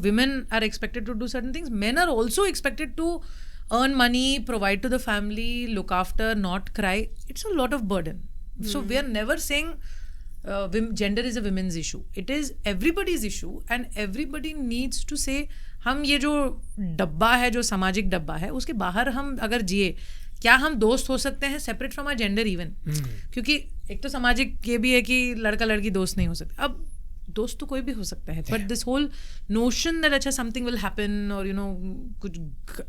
Women are expected to do certain things. Men are also expected to earn money, provide to the family, look after, not cry. It's a lot of burden. So we are never saying gender is a women's issue. It is everybody's issue, and everybody needs to say, हम ये जो डब्बा है, जो सामाजिक डब्बा है, उसके बाहर हम अगर जिए, क्या हम दोस्त हो सकते हैं separate from our gender even? क्योंकि एक तो सामाजिक ये भी है कि लड़का लड़की दोस्त नहीं हो सकते. अब दोस्त तो कोई भी हो सकता है, but this whole notion that अच्छा समथिंग विल हैपन, और कुछ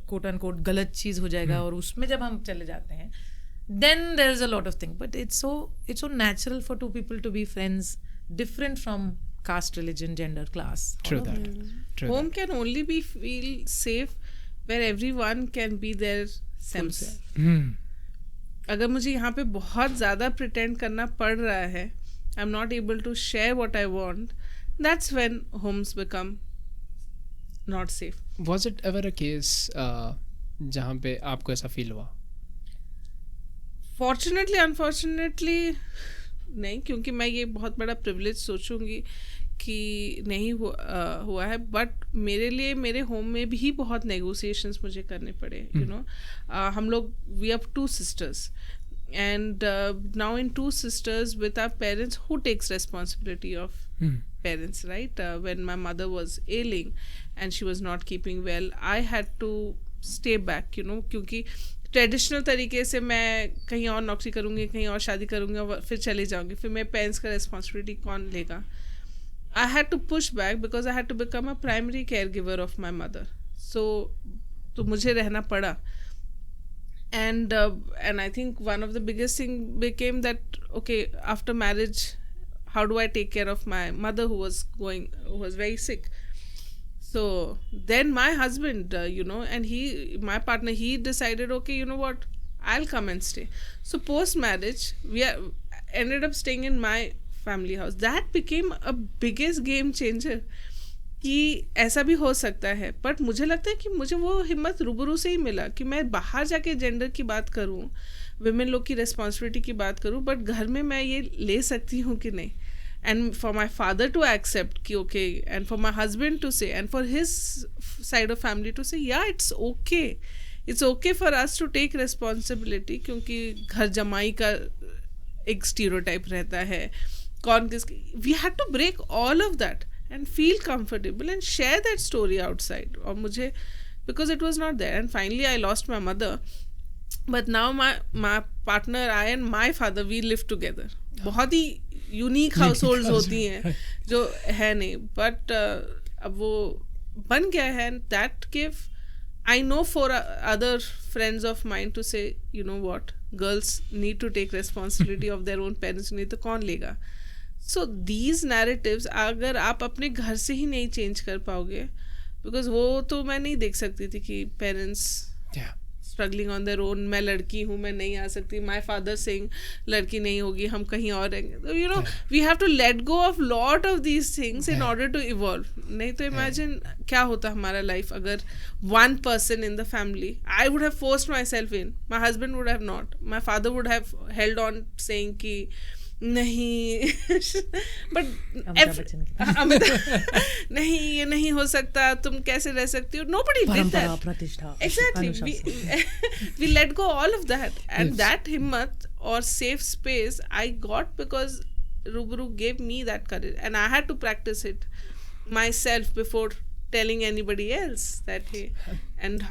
कोट एंड कोट गलत चीज हो जाएगा, और उसमें जब हम चले जाते हैं, then there is a lot of thing. But it's so natural for to people to be friends different from caste, religion, gender, class. True that. True Home that. can only be feel safe where everyone can be their self. अगर मुझे यहाँ पे बहुत ज़्यादा pretend करना पड़ रहा है I'm not able to share what I want, that's when homes become not safe. Was it ever a case जहाँ पे आपको ऐसा फील हुआ? फॉर्चुनेटली अनफॉर्चुनेटली नहीं, क्योंकि मैं ये बहुत बड़ा प्रिविलेज सोचूंगी कि नहीं हुआ है, बट मेरे लिए मेरे होम में भी बहुत नेगोशिएशंस मुझे करने पड़े. यू नो, हम लोग we have 2 sisters, and now in 2 sisters with our parents, who takes responsibility of parents, right? When my mother was ailing and she was not keeping well, I had to stay back, you know, क्योंकि traditional तरीके से मैं कहीं और नौकरी करूँगी, कहीं और शादी करूँगी और फिर चले जाऊँगी, फिर मेरे पेरेंट्स का रिस्पॉन्सिबिलिटी कौन लेगा? I had to push back because I had to become a primary caregiver of my mother. So तो मुझे रहना पड़ा. And I think one of the biggest thing became that, okay, after marriage, how do I take care of my mother who was very sick? So then my husband, you know, and my partner, he decided, okay, you know what, I'll come and stay. So post marriage, ended up staying in my family house. That became a biggest game changer. कि ऐसा भी हो सकता है. But मुझे लगता है कि मुझे वो हिम्मत रूबरू से ही मिला कि मैं बाहर जाके जेंडर की बात करूँ, विमेन लोग की रिस्पॉन्सिबिलिटी की बात करूँ, बट घर में मैं ये ले सकती हूँ कि नहीं. And for my father to accept ki okay, and for my husband to say, and for his side of family to say, yeah, it's okay for us to take responsibility, क्योंकि घर जमाई का एक stereotype रहता है, कौन किसकी. We had to break all of that and feel comfortable and share that story outside. और मुझे, because it was not there, and finally I lost my mother, but now my partner, I and my father, we live together. बहुत ही unique house hold होती हैं जो है नहीं, but अब वो बन गया है. That give, I know for other friends of mind to say, you know what, girls need to take responsibility of their own parents, नहीं तो कौन लेगा. सो दीज नैरेटिव्स अगर आप अपने घर से ही नहीं चेंज कर पाओगे, बिकॉज वो तो मैं नहीं देख सकती थी कि parents struggling on their own, मैं लड़की हूँ, मैं नहीं आ सकती, माई फादर सेइंग लड़की नहीं होगी, हम कहीं और रहेंगे. तो you know, we have to let go of lot of these things in order to evolve. नहीं तो इमेजिन क्या होता हमारा लाइफ अगर one person in the family, I would have forced myself in, my husband would have not, my father would have held on saying कि नहीं, but नहीं, ये नहीं हो सकता, तुम कैसे रह सकती हो. Nobody did that. Exactly. We let go all of that, and that himmat or safe space I got because Rubru gave me that courage, and I had to practice it myself before telling anybody else that hey, and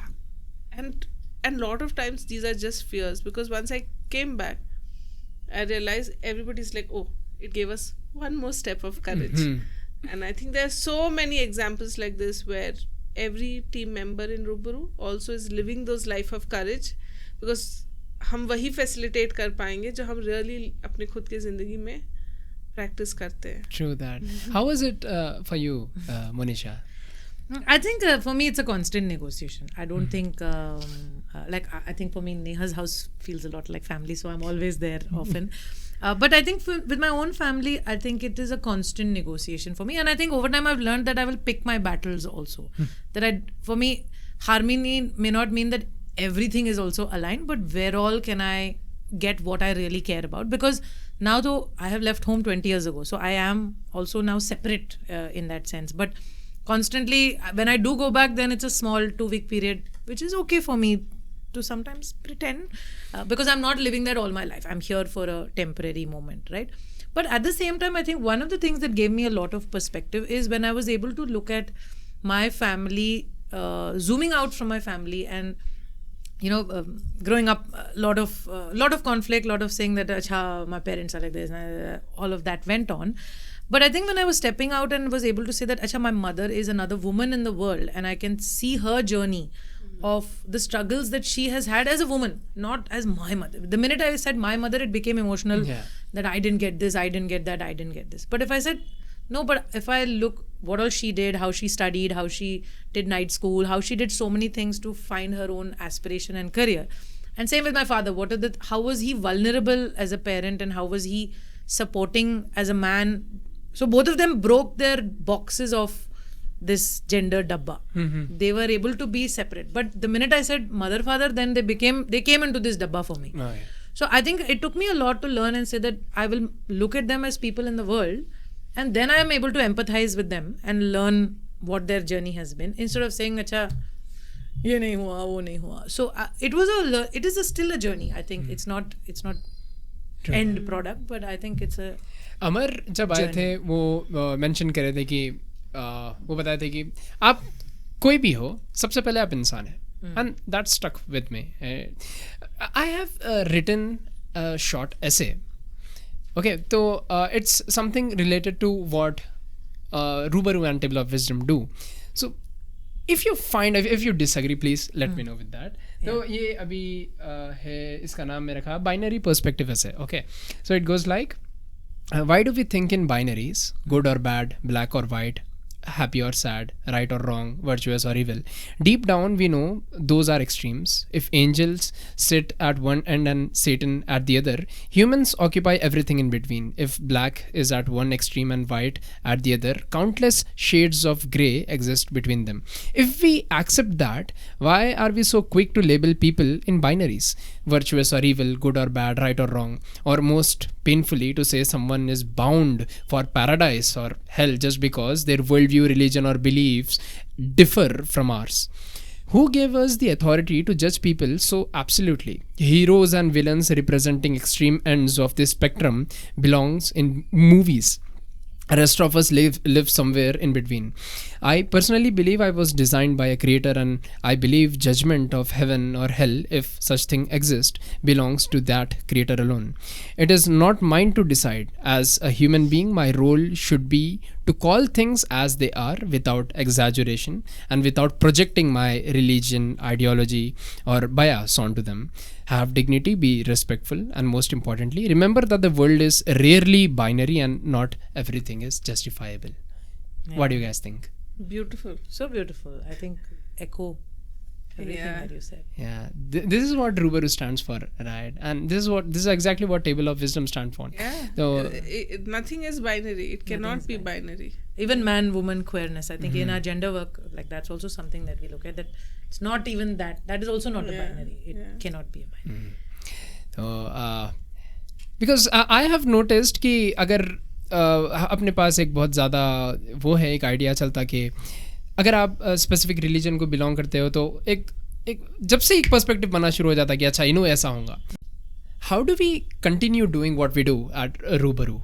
lot of times these are just fears, because once I came back, I realized everybody's like, oh, it gave us one more step of courage. And I think there are so many examples like this where every team member in Rubru also is living those life of courage, because हम वही facilitate कर पाएंगे जो हम really अपने खुद की ज़िंदगी में practice करते हैं. True that. How was it for you, Monisha? I think for me it's a constant negotiation. I don't think like I think for me Neha's house feels a lot like family, so I'm always there often. But I think with my own family, I think it is a constant negotiation for me, and I think over time I've learned that I will pick my battles also. That for me, harmony may not mean that everything is also aligned, but where all can I get what I really care about? Because now though I have left home 20 years ago, so I am also now separate in that sense. But constantly, when I do go back, then it's a small 2-week period, which is okay for me to sometimes pretend, because I'm not living that all my life. I'm here for a temporary moment, right? But at the same time, I think one of the things that gave me a lot of perspective is when I was able to look at my family, zooming out from my family, and growing up, a lot of conflict, lot of saying that Achha, my parents are like this, all of that went on. But I think when I was stepping out and was able to say that Achha, my mother is another woman in the world, and I can see her journey of the struggles that she has had as a woman, not as my mother. The minute I said my mother, it became emotional, that I didn't get this, I didn't get that, I didn't get this. But if I said, no, but if I look what all she did, how she studied, how she did night school, how she did so many things to find her own aspiration and career. And same with my father, how was he vulnerable as a parent, and how was he supporting as a man. So both of them broke their boxes of this gender dabba. They were able to be separate. But the minute I said mother father, then they came into this dabba for me. Oh, yeah. So I think it took me a lot to learn and say that I will look at them as people in the world, and then I am able to empathize with them and learn what their journey has been, instead of saying acha ye nahi hua wo nahi hua. So it is still a journey. I think it's not end product, but I think it's a अमर जब आए थे वो mention कर रहे थे कि वो बताए थे कि आप कोई भी हो, सबसे पहले आप इंसान हैं, and that stuck with me. I have written a short essay. Okay, तो it's something related to what Rubaru and table of wisdom do. So if you disagree, please let me know with that. तो ये अभी है, इसका नाम मैं रखा binary perspective ऐसे. Okay, so it goes like, why do we think in binaries, good or bad, black or white, happy or sad, right or wrong, virtuous or evil? Deep down we know those are extremes. If angels sit at one end and Satan at the other, humans occupy everything in between. If black is at one extreme and white at the other, countless shades of grey exist between them. If we accept that, why are we so quick to label people in binaries, virtuous or evil, good or bad, right or wrong, or most painfully to say someone is bound for paradise or hell just because their worldview, religion or beliefs differ from ours? Who gave us the authority to judge people so absolutely? Heroes and villains representing extreme ends of this spectrum belongs in movies. The rest of us live somewhere in between. I personally believe I was designed by a creator, and I believe judgment of heaven or hell, if such thing exists, belongs to that creator alone. It is not mine to decide. As a human being, my role should be to call things as they are without exaggeration and without projecting my religion, ideology or bias onto them. Have dignity, be respectful, and most importantly, remember that the world is rarely binary and not everything is justifiable. Yeah. What do you guys think? Beautiful. so beautiful. I think echo everything Yeah. that you said. Yeah, this is what Rubaru stands for, right? And this is exactly what Table of Wisdom stands for. Yeah. So Nothing is binary. It cannot is be binary. Even man woman queerness, I think in our gender work, like that's also something that we look at, that it's not even that is also not a binary. It cannot be a binary. तो because I have noticed कि अगर अपने पास एक बहुत ज़्यादा वो है, एक आइडिया चलता कि अगर आप स्पेसिफिक रिलीजन को बिलोंग करते हो तो एक जब से एक पर्सपेक्टिव बनना शुरू हो जाता है कि अच्छा इनो ऐसा होगा. How do we continue doing what we do at Rubaru?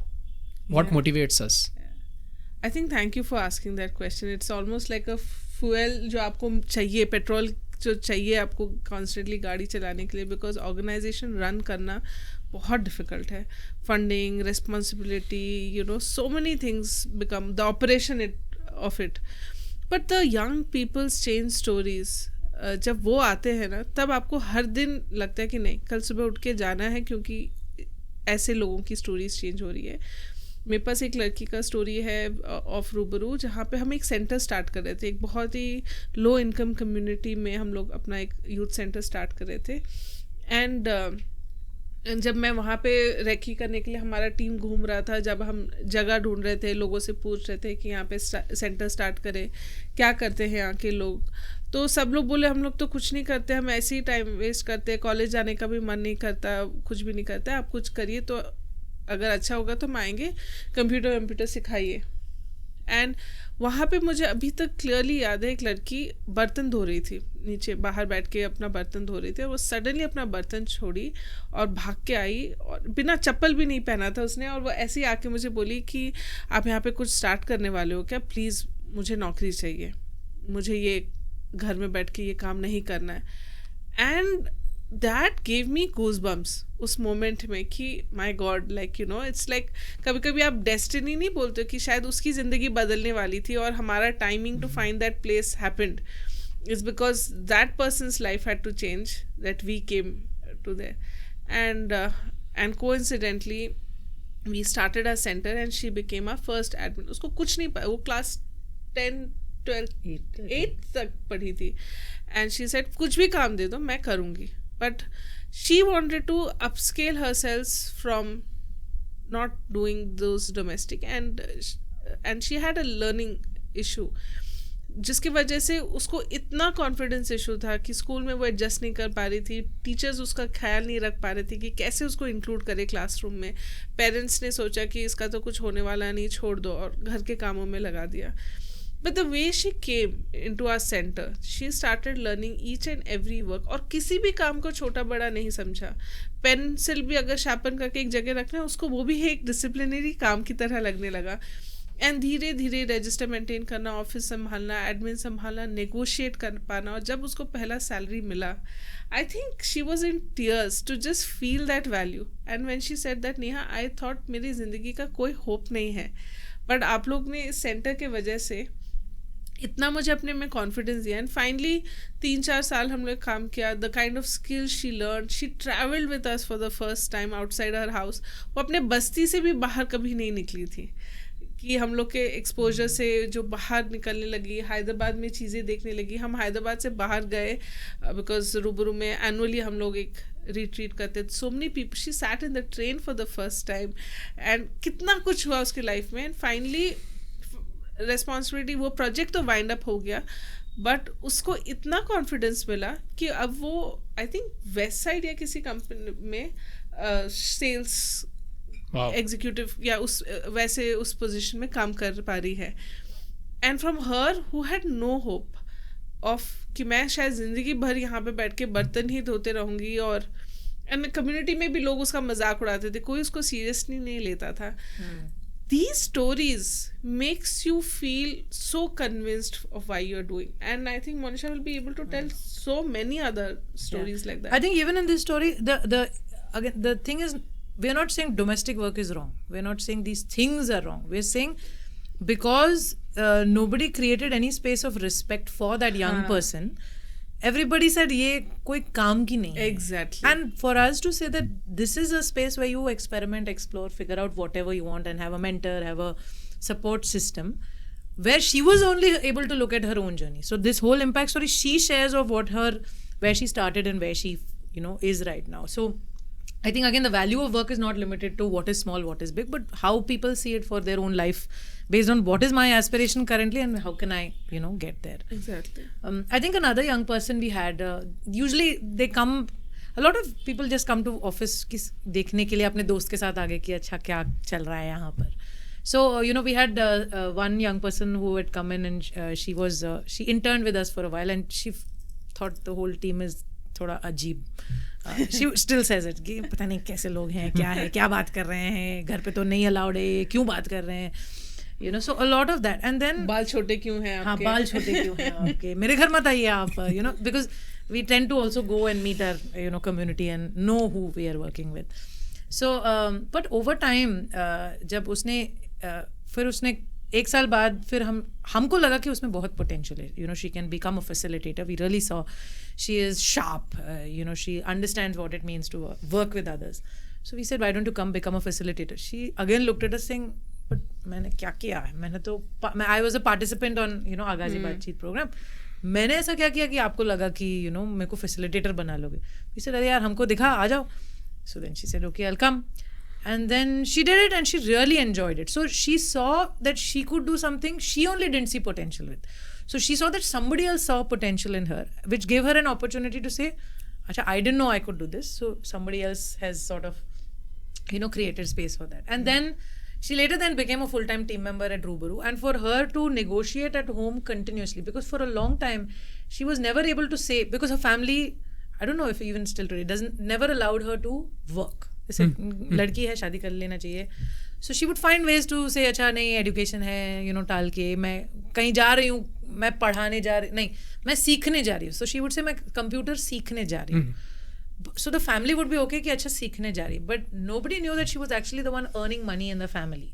What motivates us? I think thank you for asking that question. It's almost like a fuel जो आपको चाहिए, पेट्रोल जो चाहिए आपको कॉन्स्टेंटली गाड़ी चलाने के लिए, बिकॉज ऑर्गेनाइजेशन रन करना बहुत डिफिकल्ट है. Funding, responsibility, you know, so many things become the operation of it. But the young people's change stories. जब वो आते हैं ना, तब आपको हर दिन लगता है कि नहीं, कल सुबह उठ के जाना है, क्योंकि ऐसे लोगों की स्टोरीज चेंज हो रही है. मेरे पास एक लड़की का स्टोरी है ऑफ रूबरू, जहाँ पे हम एक सेंटर स्टार्ट कर रहे थे. एक बहुत ही लो इनकम कम्युनिटी में हम लोग अपना एक यूथ सेंटर स्टार्ट कर रहे थे. एंड जब मैं वहाँ पे रेकी करने के लिए हमारा टीम घूम रहा था, जब हम जगह ढूंढ रहे थे, लोगों से पूछ रहे थे कि यहाँ पे सेंटर स्टार्ट करें, क्या करते हैं यहाँ के लोग, तो सब लोग बोले हम लोग तो कुछ नहीं करते, हम ऐसे ही टाइम वेस्ट करते हैं, कॉलेज जाने का भी मन नहीं करता, कुछ भी नहीं करता, आप कुछ करिए तो अगर अच्छा होगा तो हम आएंगे, कंप्यूटर सिखाइए. एंड वहाँ पे मुझे अभी तक क्लियरली याद है, एक लड़की बर्तन धो रही थी, नीचे बाहर बैठ के अपना बर्तन धो रही थी, और वो सडनली अपना बर्तन छोड़ी और भाग के आई, और बिना चप्पल भी नहीं पहना था उसने, और वो ऐसे ही आके मुझे बोली कि आप यहाँ पे कुछ स्टार्ट करने वाले हो क्या, प्लीज़ मुझे नौकरी चाहिए, मुझे ये घर में बैठ के ये काम नहीं करना है. And that gave me goosebumps उस मोमेंट में कि my god, like you know, it's like कभी कभी आप डेस्टिनी नहीं बोलते कि शायद उसकी ज़िंदगी बदलने वाली थी, और हमारा timing to find that place happened is because that person's life had to change, that we came to there. And coincidentally we started our centre and she became our first admin. उसको कुछ नहीं पता, वो class 8 तक पढ़ी थी. And she said कुछ भी काम दे दो मैं करूँगी. But she wanted to upscale herself from not doing those domestic, and she had a learning issue, जिसकी वजह से उसको इतना कॉन्फिडेंस इशू था कि स्कूल में वो एडजस्ट नहीं कर पा रही थी, टीचर्स उसका ख्याल नहीं रख पा रहे थे कि कैसे उसको इंक्लूड करे क्लासरूम में. पेरेंट्स ने सोचा कि इसका तो कुछ होने वाला नहीं, छोड़ दो, और घर के कामों में लगा दिया. But the way she came into our centre, she started learning each and every work, और किसी भी काम को छोटा बड़ा नहीं समझा. पेंसिल भी अगर शार्पन करके एक जगह रखना है, उसको वो भी एक डिसिप्लिनरी काम की तरह लगने लगा. एंड धीरे धीरे रजिस्टर मेंटेन करना, ऑफिस संभालना, एडमिन संभालना, नेगोशिएट कर पाना. और जब उसको पहला सैलरी मिला, I think she was in tears to just feel that value. And when she said that, Neha, I thought मेरी ज़िंदगी का कोई होप नहीं है, बट आप लोग ने इस सेंटर के वजह से इतना मुझे अपने में कॉन्फिडेंस दिया. एंड फाइनली 3-4 साल हम लोग काम किया. The kind of skill she learn, she travelled with us for the first time outside her house. वो अपने बस्ती से भी बाहर कभी नहीं निकली थी, कि हम लोग के एक्सपोजर से जो बाहर निकलने लगी, हैदराबाद में चीज़ें देखने लगी. हम हैदराबाद से बाहर गए बिकॉज रूबरू में एनुअली हम लोग एक रिट्रीट करते. So many people, she sat in the train for the first time, and कितना कुछ हुआ उसकी लाइफ में. एंड फाइनली रेस्पॉन्सिबिलिटी, वो प्रोजेक्ट तो वाइंड अप हो गया, बट उसको इतना कॉन्फिडेंस मिला कि अब वो आई थिंक वेस्ट साइड या किसी कंपनी में सेल्स एग्जीक्यूटिव या उस पोजीशन में काम कर पा रही है. And from her who had no hope of कि मैं शायद ज़िंदगी भर यहाँ पे बैठ के बर्तन ही धोते रहूँगी. और एंड कम्युनिटी में भी लोग उसका मजाक उड़ाते थे, कोई उसको सीरियसली नहीं लेता था. These stories makes you feel so convinced of why you're doing, and I think Monisha will be able to tell so many other stories like that. I think even in this story, the thing is, we're not saying domestic work is wrong. We're not saying these things are wrong. We're saying because nobody created any space of respect for that young person, everybody said ये कोई काम की नहीं है. Exactly. And for us to say that this is a space where you experiment, explore, figure out whatever you want, and have a mentor, have a support system, where she was only able to look at her own journey. So this whole impact story she shares of where she started and where she is right now. So I think again the value of work is not limited to what is small, what is big, but how people see it for their own life, based on what is my aspiration currently and how can I get there. Exactly. I think another young person we had, usually they come, a lot of people just come to office देखने के लिए अपने दोस्त के साथ आगे कि अच्छा क्या चल रहा है यहाँ पर. So we had one young person who had come in, and she interned with us for a while, and she thought the whole team is थोड़ा अजीब. She still says it कि पता नहीं कैसे लोग हैं, क्या है, क्या बात कर रहे हैं, घर पे तो नहीं अलाउड है, क्यों बात कर रहे हैं, so a lot of that. And then बाल छोटे क्यों हैं आपके? हाँ, बाल छोटे क्यों हैं आपके, मेरे घर मत आइए आप, because we tend to also go and meet our community and know who we are working with. So but over time जब उसने फिर उसने एक साल बाद फिर हमको लगा कि उसमें बहुत पोटेंशियल है. She can become a facilitator. We really saw she is sharp. She understands what it means to work with others. So we said why don't you come become a facilitator. She again looked at us saying, but मैंने क्या किया है, मैंने तो I was a participant on आगाजी बातचीत program. मैंने ऐसा क्या किया कि आपको लगा कि मेरे को फैसिलिटेटर बना लोगे. वी सेड अरे यार हमको दिखा, आ जाओ. So then she said okay I will come. And then she did it and she really enjoyed it. So she saw that she could do something she only didn't see potential with. So she saw that somebody else saw potential in her, which gave her an opportunity to say, Acha, I didn't know I could do this. So somebody else has sort of, created space for that. And then she later then became a full-time team member at Rubaru. And for her to negotiate at home continuously, because for a long time, she was never able to say, because her family, I don't know if even still today, never allowed her to work. जैसे लड़की है, शादी कर लेना चाहिए. So she would find ways to say अच्छा नहीं education है, टाल के मैं कहीं जा रही हूँ, मैं पढ़ाने जा रही नहीं, मैं सीखने जा रही हूँ. सो शी वुड से मैं कंप्यूटर सीखने जा रही हूँ. So the family would be okay कि अच्छा सीखने जा रही, but nobody knew that she was actually the one earning money in the family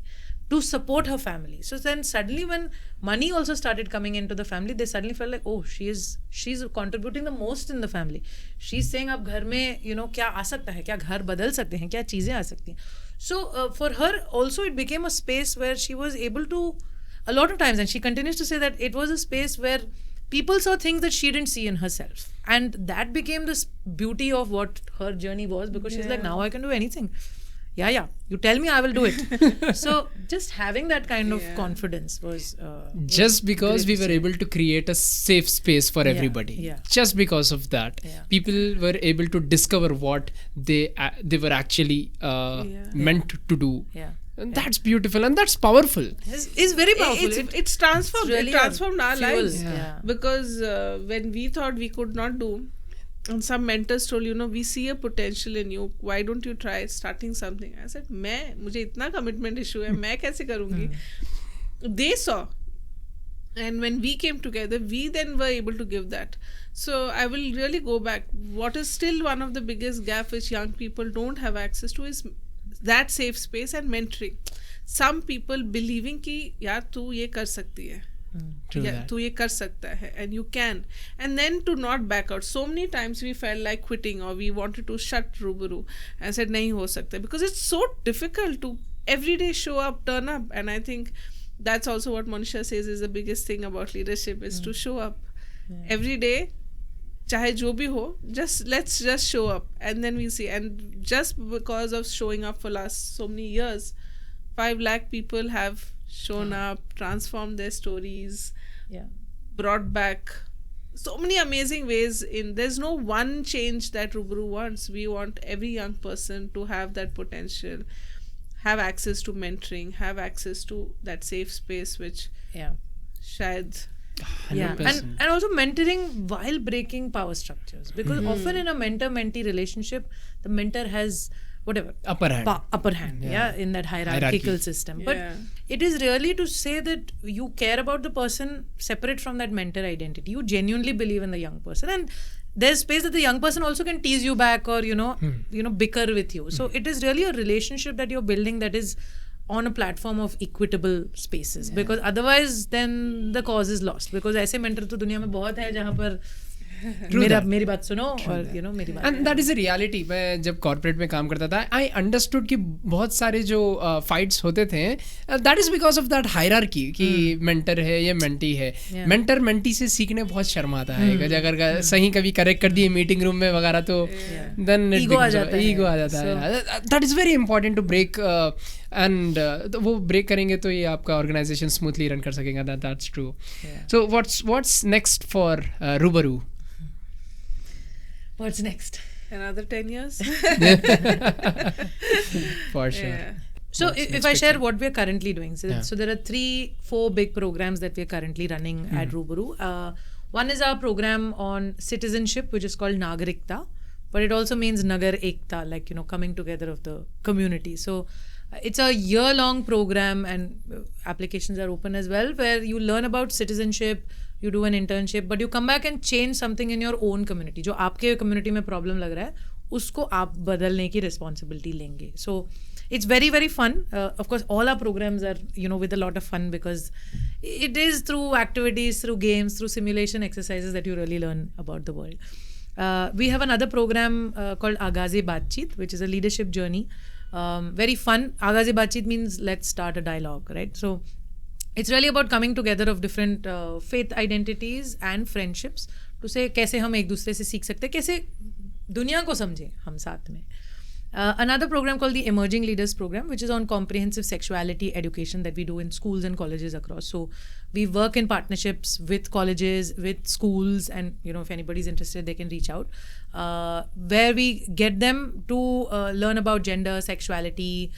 to support her family. So then suddenly when money also started coming into the family, they suddenly felt like, oh, she's contributing the most in the family. She's saying अब घर में क्या आ सकता है, क्या घर बदल सकते हैं, क्या चीज़ें आ सकती हैं. So for her also it became a space where she was able to, a lot of times, and she continues to say that it was a space where people saw things that she didn't see in herself, and that became this beauty of what her journey was, because she's like, now I can do anything. yeah, you tell me, I will do it. So just having that kind of confidence was just because we were able to create a safe space for everybody. yeah. Just because of that, people were able to discover what they were actually meant to do. Yeah. And that's beautiful and that's powerful. It's very powerful. It's transformed. really It transformed our fuel. lives. Yeah. Because when we thought we could not do, and some mentors told, we see a potential in you. Why don't you try starting something? I said, मुझे इतना commitment issue है, मैं कैसे करूँगी? They saw. And when we came together, we then were able to give that. So I will really go back. What is still one of the biggest gap which young people don't have access to is that safe space and mentoring. Some people believing कि यार तू ये कर सकती है, तू ये कर सकता है, and you can, and then to not back out. So many times we felt like quitting or we wanted to shut Rubaru and said नहीं हो सकता, because it's so difficult to every day show up, turn up. And I think that's also what Monisha says is the biggest thing about leadership is to show up every day. चाहे जो भी हो, let's just show up, and then we see. And just because of showing up for last so many years, 5 lakh people have shown up, transformed their stories, brought back so many amazing ways. There's no one change that Rubaru wants. We want every young person to have that potential, have access to mentoring, have access to that safe space, which shayad 100%. and also mentoring while breaking power structures, because often in a mentor-mentee relationship, the mentor has whatever upper hand, in that hierarchical system. But it is really to say that you care about the person separate from that mentor identity. You genuinely believe in the young person, and there's space that the young person also can tease you back or bicker with you. So it is really a relationship that you're building that is on a platform of equitable spaces, because otherwise then the cause is lost. Because ऐसे mentor तो दुनिया में बहुत है जहाँ पर मेरी बात सुनो और मेरी बात. And that is a reality. मैं जब कॉर्पोरेट में काम करता था, I understood कि बहुत सारे जो fights होते थे, that is because of that hierarchy कि mentor है या mentee है. Mentor mentee से सीखने बहुत शर्म आता है. अगर सही कभी करेक्ट कर दिए मीटिंग रूम में वगैरह तो then ईगो आ जाता है. That is very important to break. And वो ब्रेक करेंगे तो ये आपका ऑर्गेनाइजेशन स्मूथली रन कर सकेगा. That's true. So what's next for Rubaru? What's next? Another 10 years. For sure. So if I share what we are currently doing, so there are 3-4 big programs that we are currently running at Rubaru. One is our program on citizenship, which is called Nagarikta, but it also means Nagar Ekta, like coming together of the community. So it's a year-long program, and applications are open as well, where you learn about citizenship, you do an internship, but you come back and change something in your own community. जो आपके community में problem लग रहा है, उसको आप बदलने की responsibility लेंगे. So it's very, very fun. Of course, all our programs are, with a lot of fun, because it is through activities, through games, through simulation exercises that you really learn about the world. We have another program called Agaaze Baatcheet, which is a leadership journey. Very fun. Agaaze Baatcheet means let's start a dialogue, right? So it's really about coming together of different faith identities and friendships to say कैसे हम एक दूसरे से सीख सकते हैं, कैसे दुनिया को समझें हम साथ में. Another program called the Emerging Leaders Program, which is on comprehensive sexuality education that we do in schools and colleges across. So we work in partnerships with colleges, with schools, and if anybody's interested, they can reach out, where we get them to learn about gender, sexuality,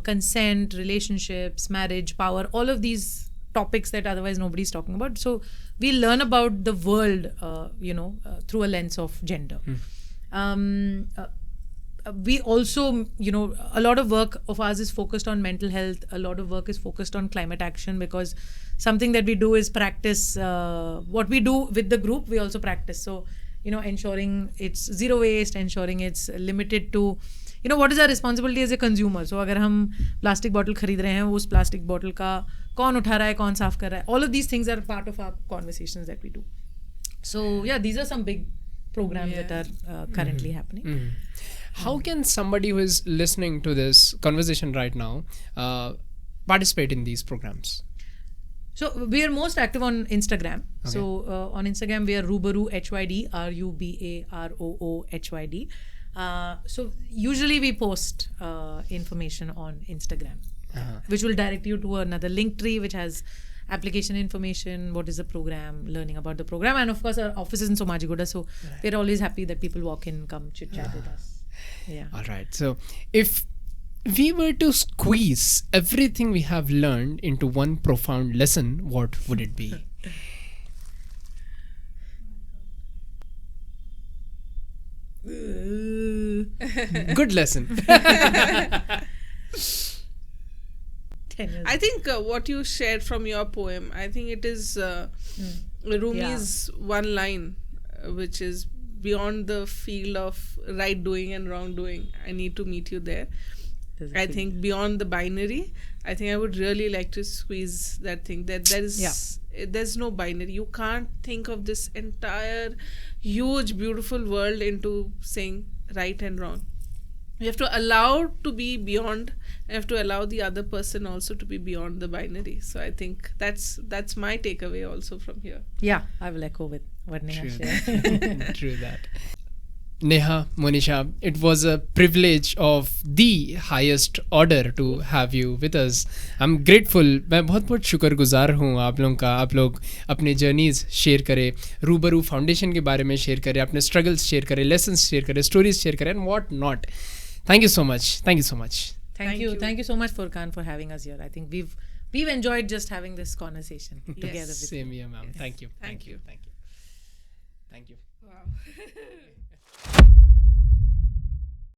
consent, relationships, marriage, power, all of these topics that otherwise nobody's talking about. So we learn about the world, through a lens of gender. We also, a lot of work of ours is focused on mental health. A lot of work is focused on climate action, because something that we do is practice what we do with the group, we also practice. So, ensuring it's zero waste, ensuring it's limited to, what is our responsibility as a consumer. So, अगर हम plastic bottle खरीद रहे हैं, उस plastic bottle का कौन उठा रहा है, कौन साफ कर रहा है. All of these things are part of our conversations that we do. So, these are some big programs that are currently happening. How can somebody who is listening to this conversation right now participate in these programs? So we are most active on Instagram. Okay. So on Instagram we are Rubaru HYD, RUBAROO HYD. So usually we post information on Instagram, which will direct you to another link tree which has application information, what is the program, learning about the program, and of course our office is in Somajigoda, so we're always happy that people walk in, come chit chat with us. Yeah. All right. So if we were to squeeze everything we have learned into one profound lesson, what would it be? Good lesson. 10 years. I think what you shared from your poem, I think it is Rumi's one line, which is beyond the field of right doing and wrong doing. I need to meet you there. I think beyond the binary, I think I would really like to squeeze that thing. That there is, there's no binary. You can't think of this entire huge, beautiful world into saying right and wrong. You have to allow to be beyond. You have to allow the other person also to be beyond the binary. So I think that's my takeaway also from here. Yeah, I will echo with what Neha True shared. True that. Neha, Monisha, it was a privilege of the highest order to have you with us. I'm grateful. मैं बहुत बहुत शुक्रगुजार हूँ आप लोगों का. आप लोग अपने जर्नीज शेयर करें, रूबरू फाउंडेशन के बारे में शेयर करें, अपने स्ट्रगल्स शेयर करें, लेसन्स शेयर करें, स्टोरीज शेयर करें, and what not. Thank you so much. Thank you so much. Thank you so much, Furkan, for having us here. I think we've enjoyed just having this conversation together with you. Same here, ma'am. Yes. Thank you. Thank you. Thank you. Thank you. Wow.